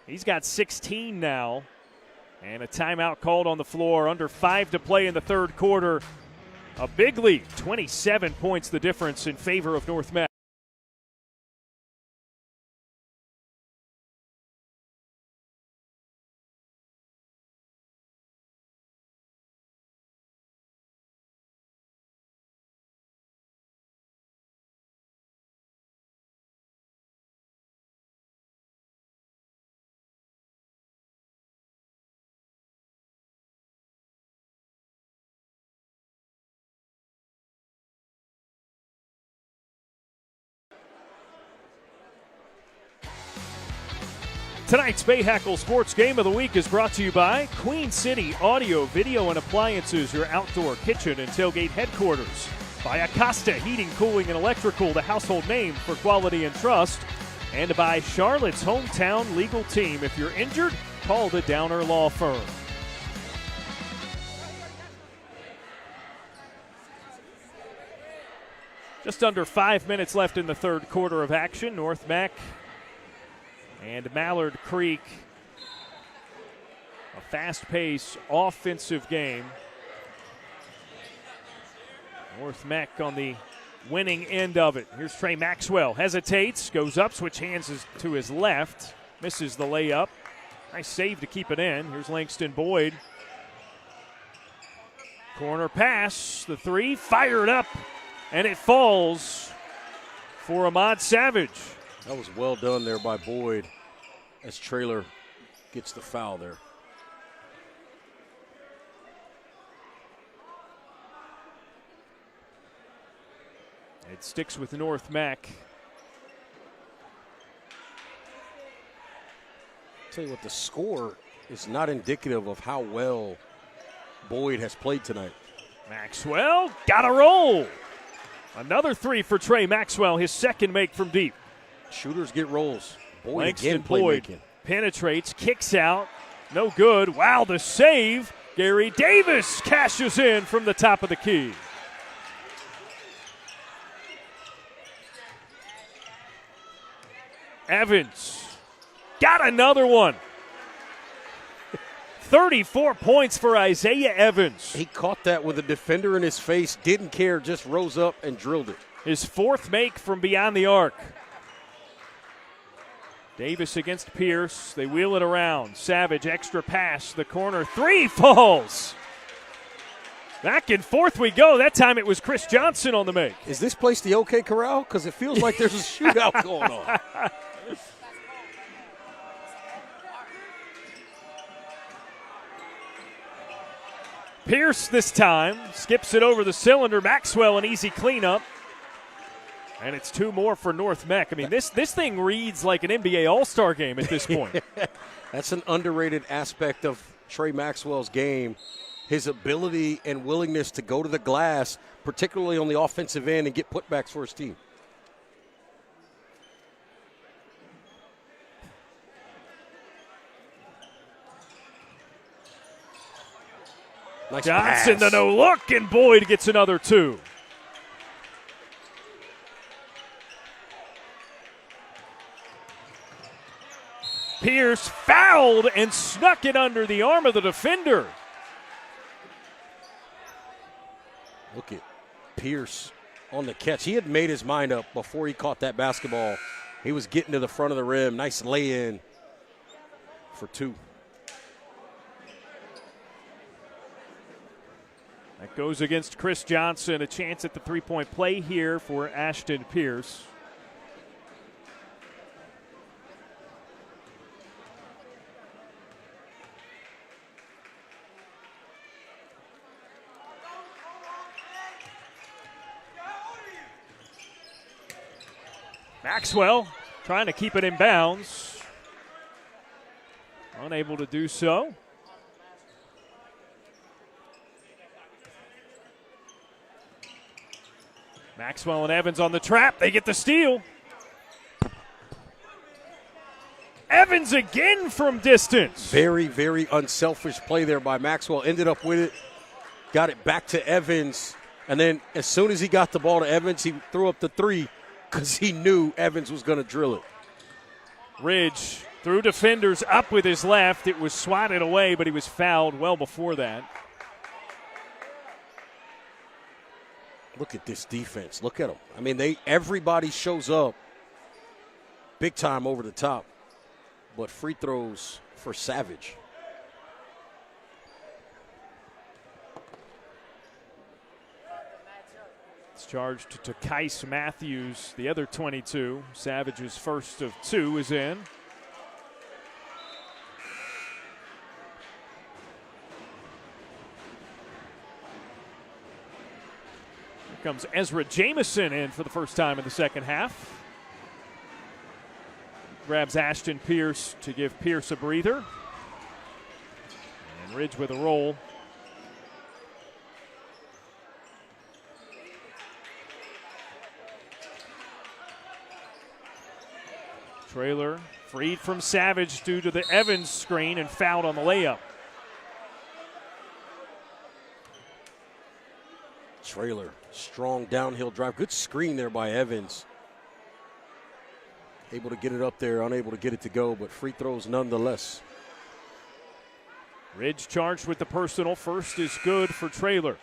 He's got 16 now, and a timeout called on the floor. Under 5 to play in the third quarter. A big lead, 27 points the difference in favor of North Meck. Tonight's Bahakel Sports Game of the Week is brought to you by Queen City Audio, Video, and Appliances, your outdoor kitchen and tailgate headquarters. By Acosta Heating, Cooling, and Electrical, the household name for quality and trust. And by Charlotte's hometown legal team. If you're injured, call the Downer Law Firm. Just under 5 minutes left in the third quarter of action. North Meck and Mallard Creek. A fast-paced offensive game. North Meck on the winning end of it. Here's Trey Maxwell. Hesitates, goes up, switch hands to his left. Misses the layup. Nice save to keep it in. Here's Langston Boyd. Corner pass. The three fired up, and it falls for Ahmad Savage. That was well done there by Boyd as Traylor gets the foul there. It sticks with North Meck. Tell you what, the score is not indicative of how well Boyd has played tonight. Maxwell got a roll. Another three for Trey Maxwell, his second make from deep. Shooters get rolls. Boyd Langston again Boyd playmaking. Penetrates, kicks out, no good. Wow, the save. Gary Davis cashes in from the top of the key. Evans got another one. 34 points for Isaiah Evans. He caught that with a defender in his face, didn't care, just rose up and drilled it. His fourth make from beyond the arc. Davis against Pierce. They wheel it around. Savage, extra pass. The corner three falls. Back and forth we go. That time it was Chris Johnson on the make. Is this place the OK Corral? Because it feels like there's a shootout going on. Pierce this time. Skips it over the cylinder. Maxwell an easy cleanup. And it's two more for North Meck. I mean, this thing reads like an NBA All-Star game at this point. That's an underrated aspect of Trey Maxwell's game. His ability and willingness to go to the glass, particularly on the offensive end, and get putbacks for his team. Nice Johnson, pass. the no-look, and Boyd gets another two. Pierce fouled and snuck it under the arm of the defender. Pierce on the catch. He had made his mind up before he caught that basketball. He was getting to the front of the rim. Nice lay-in for 2. That goes against Chris Johnson. A chance at the three-point play here for Ashton Pierce. Maxwell trying to keep it in bounds. Unable to do so. Maxwell and Evans on the trap. They get the steal. Evans again from distance. Very, very unselfish play there by Maxwell. Ended up with it. Got it back to Evans. And then as soon as he got the ball to Evans, he threw up the 3 because he knew Evans was going to drill it. Ridge through defenders up with his left. It was swatted away, but he was fouled well before that. Look at this defense. Look at them. I mean, everybody shows up big time over the top. But free throws for Savage. It's charged to Kais Matthews, the other 22. Savage's first of 2 is in. Here comes Ezra Jamieson in for the first time in the second half. Grabs Ashton Pierce to give Pierce a breather. And Ridge with a roll. Trailer freed from Savage due to the Evans screen and fouled on the layup. Trailer, strong downhill drive. Good screen there by Evans. Able to get it up there, unable to get it to go, but free throws nonetheless. Ridge charged with the personal. First is good for Trailer.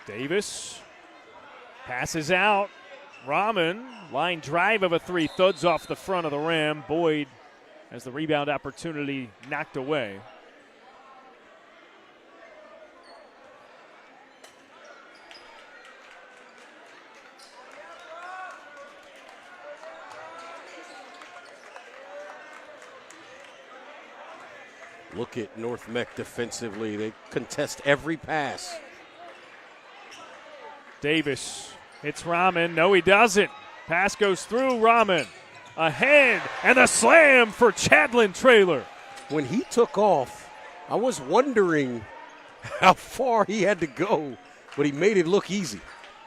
Davis passes out. Rahman, line drive of a 3, thuds off the front of the rim. Boyd has the rebound opportunity knocked away. Look at North Meck defensively. They contest every pass. Davis hits Rahman. No, he doesn't. Pass goes through Rahman. Ahead, and the slam for Chadlin Trailer. When he took off, I was wondering how far he had to go, but he made it look easy.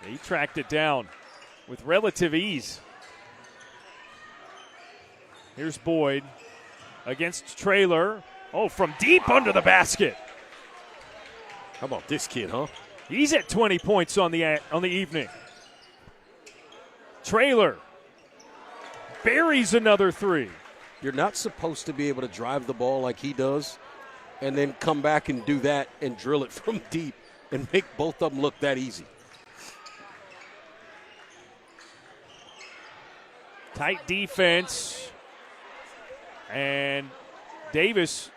He tracked it down with relative ease. Here's Boyd against Trailer. Oh, from deep under the basket. How about this kid, huh? He's at 20 points on the evening. Trailer buries another 3. You're not supposed to be able to drive the ball like he does and then come back and do that and drill it from deep and make both of them look that easy. Tight defense. And Davis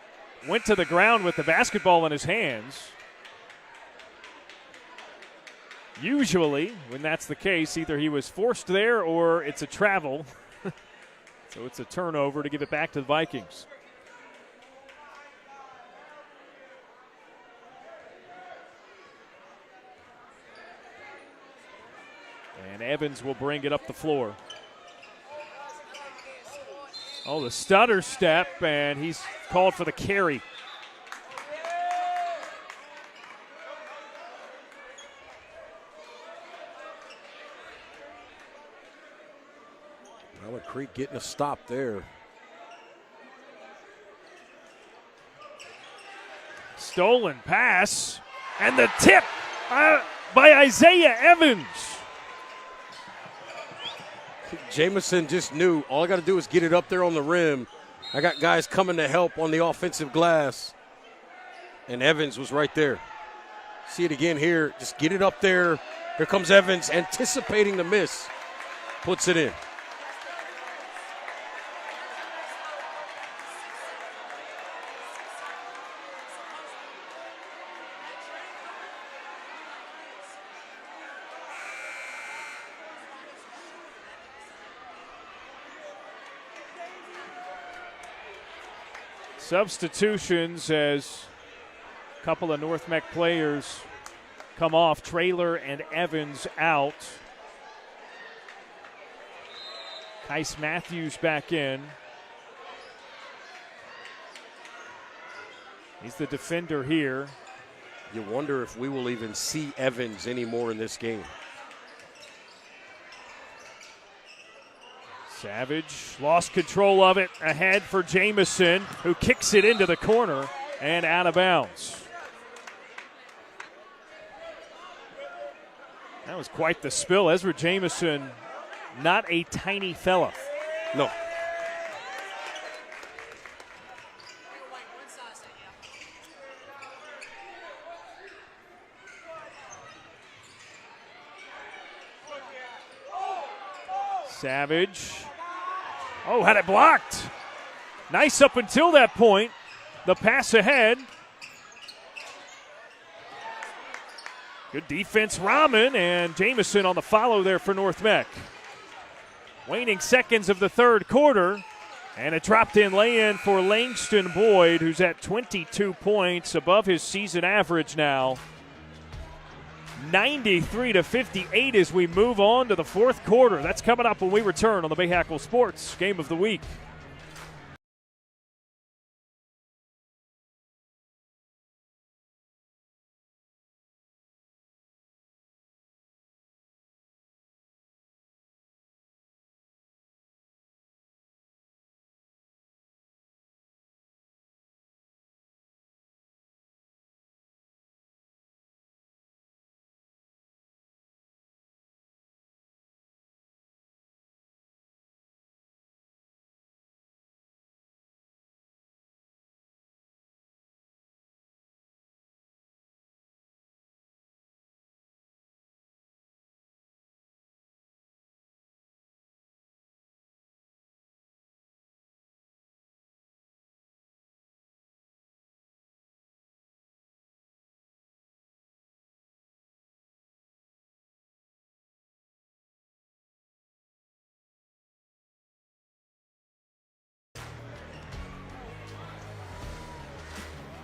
went to the ground with the basketball in his hands. Usually, when that's the case, either he was forced there or it's a travel. So it's a turnover to give it back to the Vikings. And Evans will bring it up the floor. Oh, the stutter step, and he's called for the carry. Mallard Creek getting a stop there. Stolen pass, and the tip by Isaiah Evans. Jamison just knew, all I got to do is get it up there on the rim. I got guys coming to help on the offensive glass. And Evans was right there. See it again here. Just get it up there. Here comes Evans, anticipating the miss. Puts it in. Substitutions as a couple of North Meck players come off. Traylor and Evans out. Kais Matthews back in. He's the defender here. You wonder if we will even see Evans anymore in this game. Savage lost control of it, ahead for Jamison, who kicks it into the corner and out of bounds. That was quite the spill. Ezra Jamison, not a tiny fella. No. Savage. Oh, had it blocked. Nice up until that point. The pass ahead. Good defense, Rahman, and Jamison on the follow there for North Meck. Waning seconds of the third quarter, and a dropped-in lay-in for Langston Boyd, who's at 22 points, above his season average now. 93-58 as we move on to the fourth quarter. That's coming up when we return on the Bahakel Sports Game of the Week.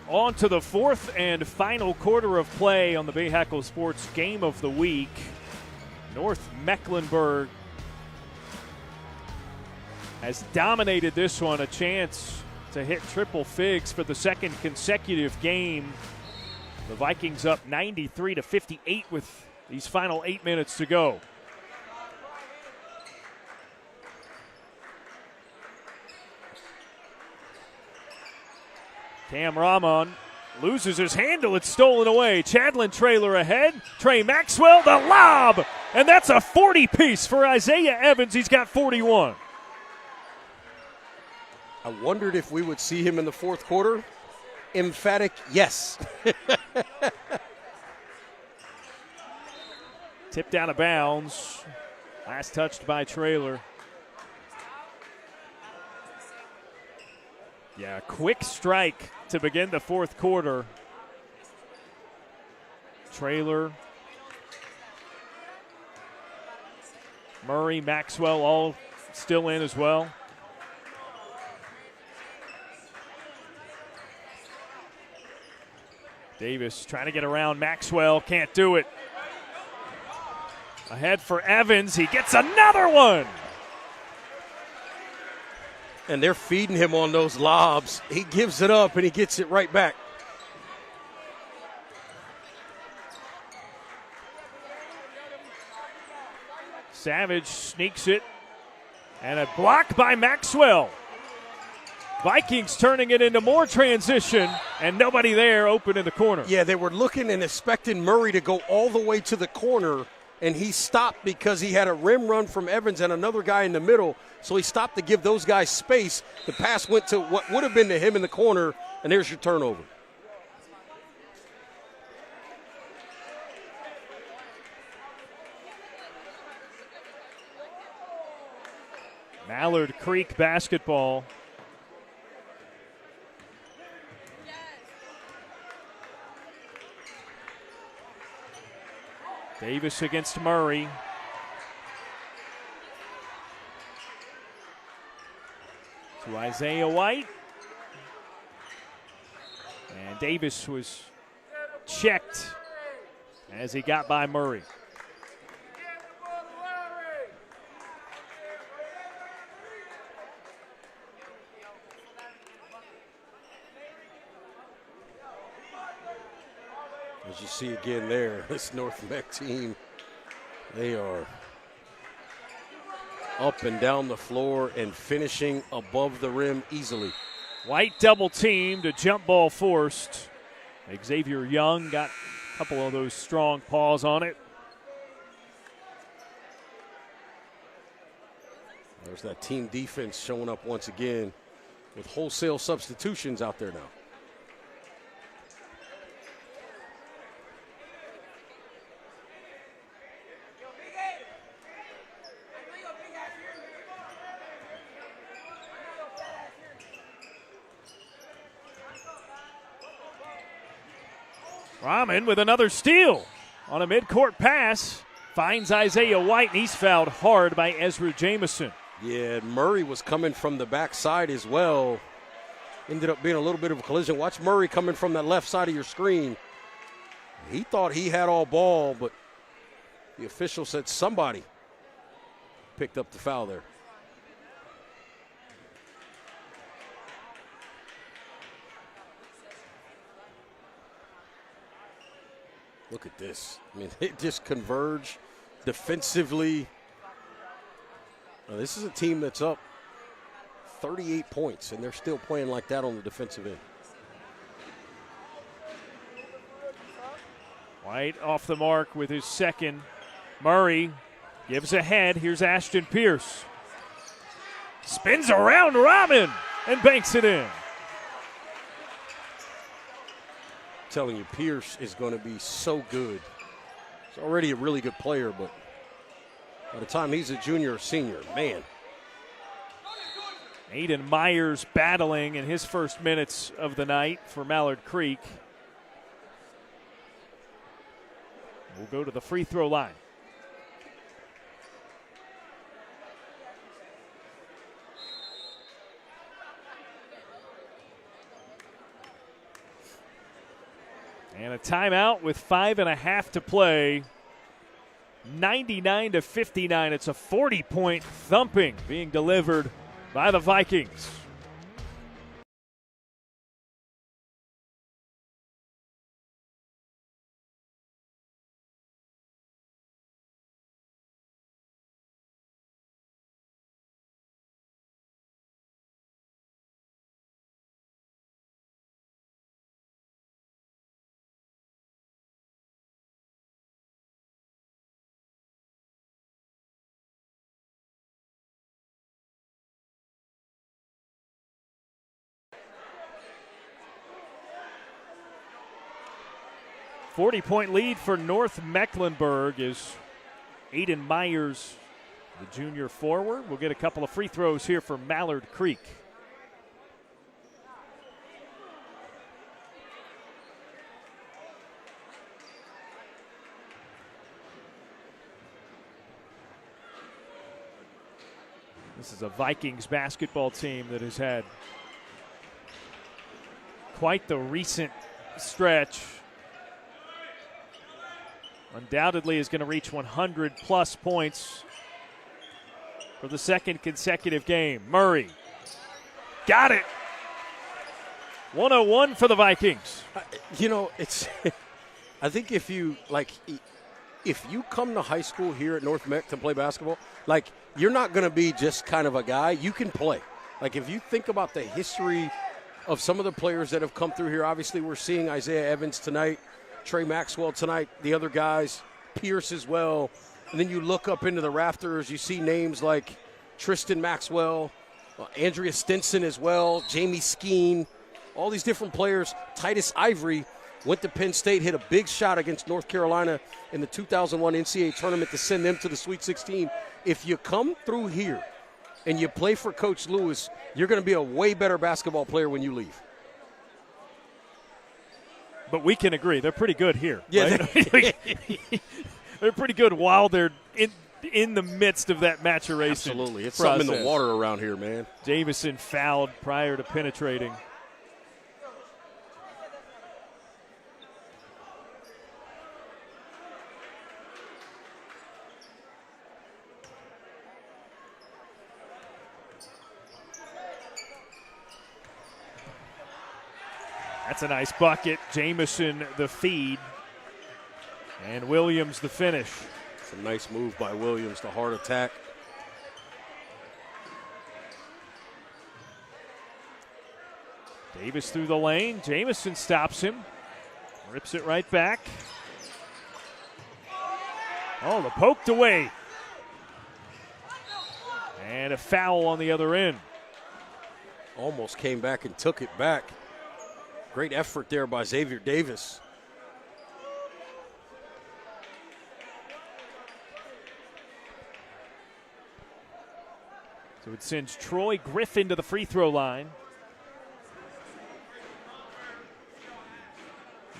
On to the fourth and final quarter of play on the Bahakel Sports Game of the Week. North Mecklenburg has dominated this one, a chance to hit triple figs for the second consecutive game. The Vikings up 93-58 with these final 8 minutes to go. Cam Rahman loses his handle. It's stolen away. Chadlin Traylor ahead. Trey Maxwell, the lob. And that's a 40-piece for Isaiah Evans. He's got 41. I wondered if we would see him in the fourth quarter. Emphatic yes. Tipped out of bounds. Last touched by Traylor. Yeah, quick strike to begin the fourth quarter. Traylor, Murray, Maxwell all still in as well. Davis trying to get around Maxwell, can't do it. Ahead for Evans, he gets another one. And they're feeding him on those lobs. He gives it up and he gets it right back. Savage sneaks it And a block by Maxwell. Vikings turning it into more transition, and nobody there open in the corner. Yeah, they were looking and expecting Murray to go all the way to the corner, and he stopped because he had a rim run from Evans and another guy in the middle, so he stopped to give those guys space. The pass went to what would have been to him in the corner, and there's your turnover. Mallard Creek basketball. Davis against Murray. To Isaiah White. And Davis was checked as he got by Murray. As you see again there, this North Meck team, they are up and down the floor and finishing above the rim easily. White double teamed, a jump ball forced. Xavier Young got a couple of those strong paws on it. There's that team defense showing up once again with wholesale substitutions out there now. Rahman with another steal on a midcourt pass. Finds Isaiah White, and he's fouled hard by Ezra Jamison. Yeah, Murray was coming from the backside as well. Ended up being a little bit of a collision. Watch Murray coming from that left side of your screen. He thought he had all ball, but the official said somebody picked up the foul there. Look at this. I mean, they just converge defensively. Now, this is a team that's up 38 points, and they're still playing like that on the defensive end. White off the mark with his second. Murray gives ahead. Here's Ashton Pierce. Spins around Rahman and banks it in. Telling you, Pierce is going to be so good. He's already a really good player, but by the time he's a junior or senior, man. Aiden Myers battling in his first minutes of the night for Mallard Creek. We'll go to the free throw line. And a timeout with 5.5 to play. 99-59. It's a 40-point thumping being delivered by the Vikings. .40 lead for North Mecklenburg is Aiden Myers, the junior forward. We'll get a couple of free throws here for Mallard Creek. This is a Vikings basketball team that has had quite the recent stretch. Undoubtedly is going to reach 100-plus points for the second consecutive game. Murray got it. 101 for the Vikings. You know, it's I think if you come to high school here at North Meck to play basketball, like you're not going to be just kind of a guy. You can play. Like, if you think about the history of some of the players that have come through here, obviously we're seeing Isaiah Evans tonight, Trey Maxwell tonight, the other guys, Pierce as well. And then you look up into the rafters, you see names like Tristan Maxwell, Andrea Stinson as well, Jamie Skeen, all these different players. Titus Ivory went to Penn State, hit a big shot against North Carolina in the 2001 NCAA tournament to send them to the Sweet 16. If you come through here and you play for Coach Lewis, you're going to be a way better basketball player when you leave. But we can agree, they're pretty good here. Yeah, right? They're pretty good while they're in the midst of that maturation. Absolutely. It's process. something in the water around here, man. Jamison fouled prior to penetrating. That's a nice bucket. Jamison the feed. And Williams the finish. It's a nice move by Williams, the hard attack. Davis through the lane. Jamison stops him. Rips it right back. Oh, the poked away. And a foul on the other end. Almost came back and took it back. Great effort there by Xavier Davis. So it sends Troy Griffin to the free throw line.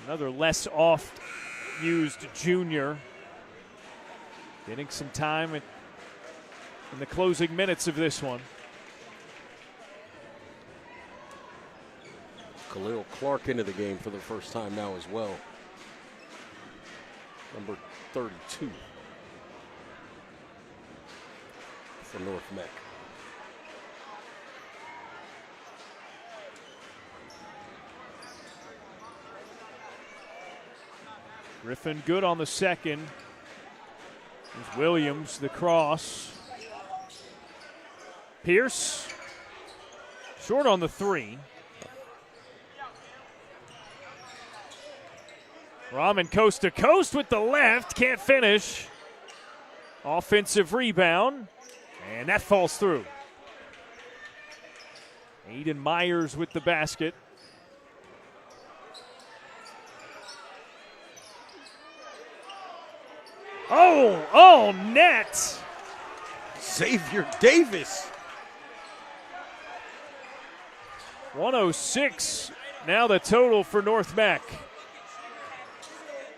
Another less oft-used junior. Getting some time in the closing minutes of this one. Khalil Clark into the game for the first time now as well. Number 32 for North Meck. Griffin good on the second. There's Williams, the cross. Pierce, short on the three. Rahman coast to coast with the left, can't finish. Offensive rebound, and that falls through. Aiden Myers with the basket. Oh, net. Xavier Davis. 106 now the total for North Meck.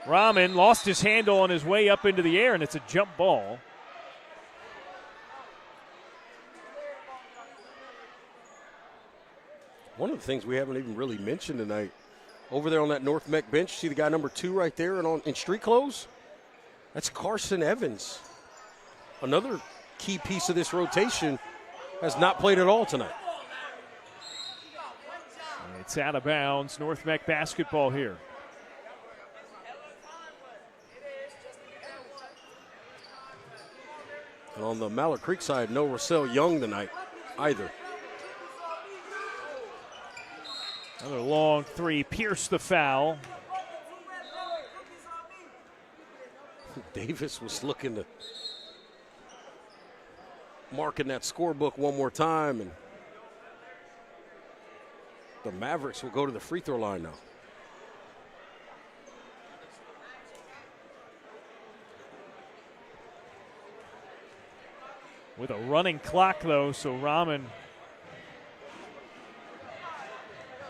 Rahman lost his handle on his way up into the air, and it's a jump ball. One of the things we haven't even really mentioned tonight, over there on that North Meck bench, see the guy number 2 right there in street clothes? That's Carson Evans. Another key piece of this rotation has not played at all tonight. It's out of bounds. North Meck basketball here. And on the Mallard Creek side, no Russell Young tonight either. Another long three. Pierce the foul. Davis was looking to mark in that scorebook one more time, and the Mavericks will go to the free throw line now. With a running clock, though, so Rahman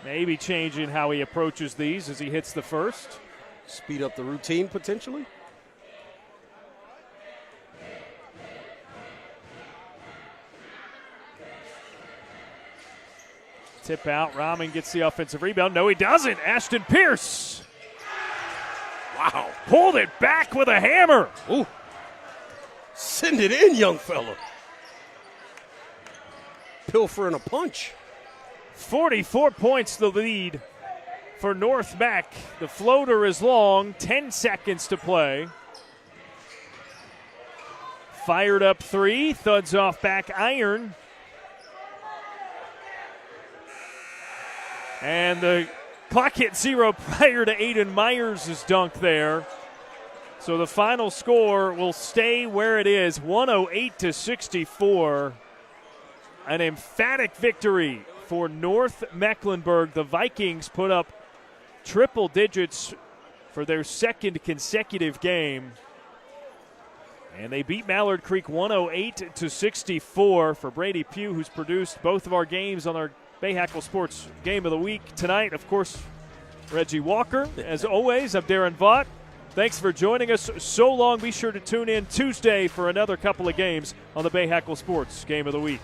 maybe changing how he approaches these as he hits the first. Speed up the routine, potentially. Tip out. Rahman gets the offensive rebound. No, he doesn't. Ashton Pierce. Wow. Pulled it back with a hammer. Ooh. Send it in, young fella. Pilfering a punch. 44 points the lead for North Meck. The floater is long. 10 seconds to play. Fired up three, thuds off back iron. And the clock hit 0 prior to Aiden Myers' dunk there. So the final score will stay where it is, 108-64. An emphatic victory for North Mecklenburg. The Vikings put up triple digits for their second consecutive game. And they beat Mallard Creek 108-64. For Brady Pugh, who's produced both of our games on our Bahakel Sports Game of the Week tonight. Of course, Reggie Walker. As always, I'm Darren Vaught. Thanks for joining us so long. Be sure to tune in Tuesday for another couple of games on the Bahakel Sports Game of the Week.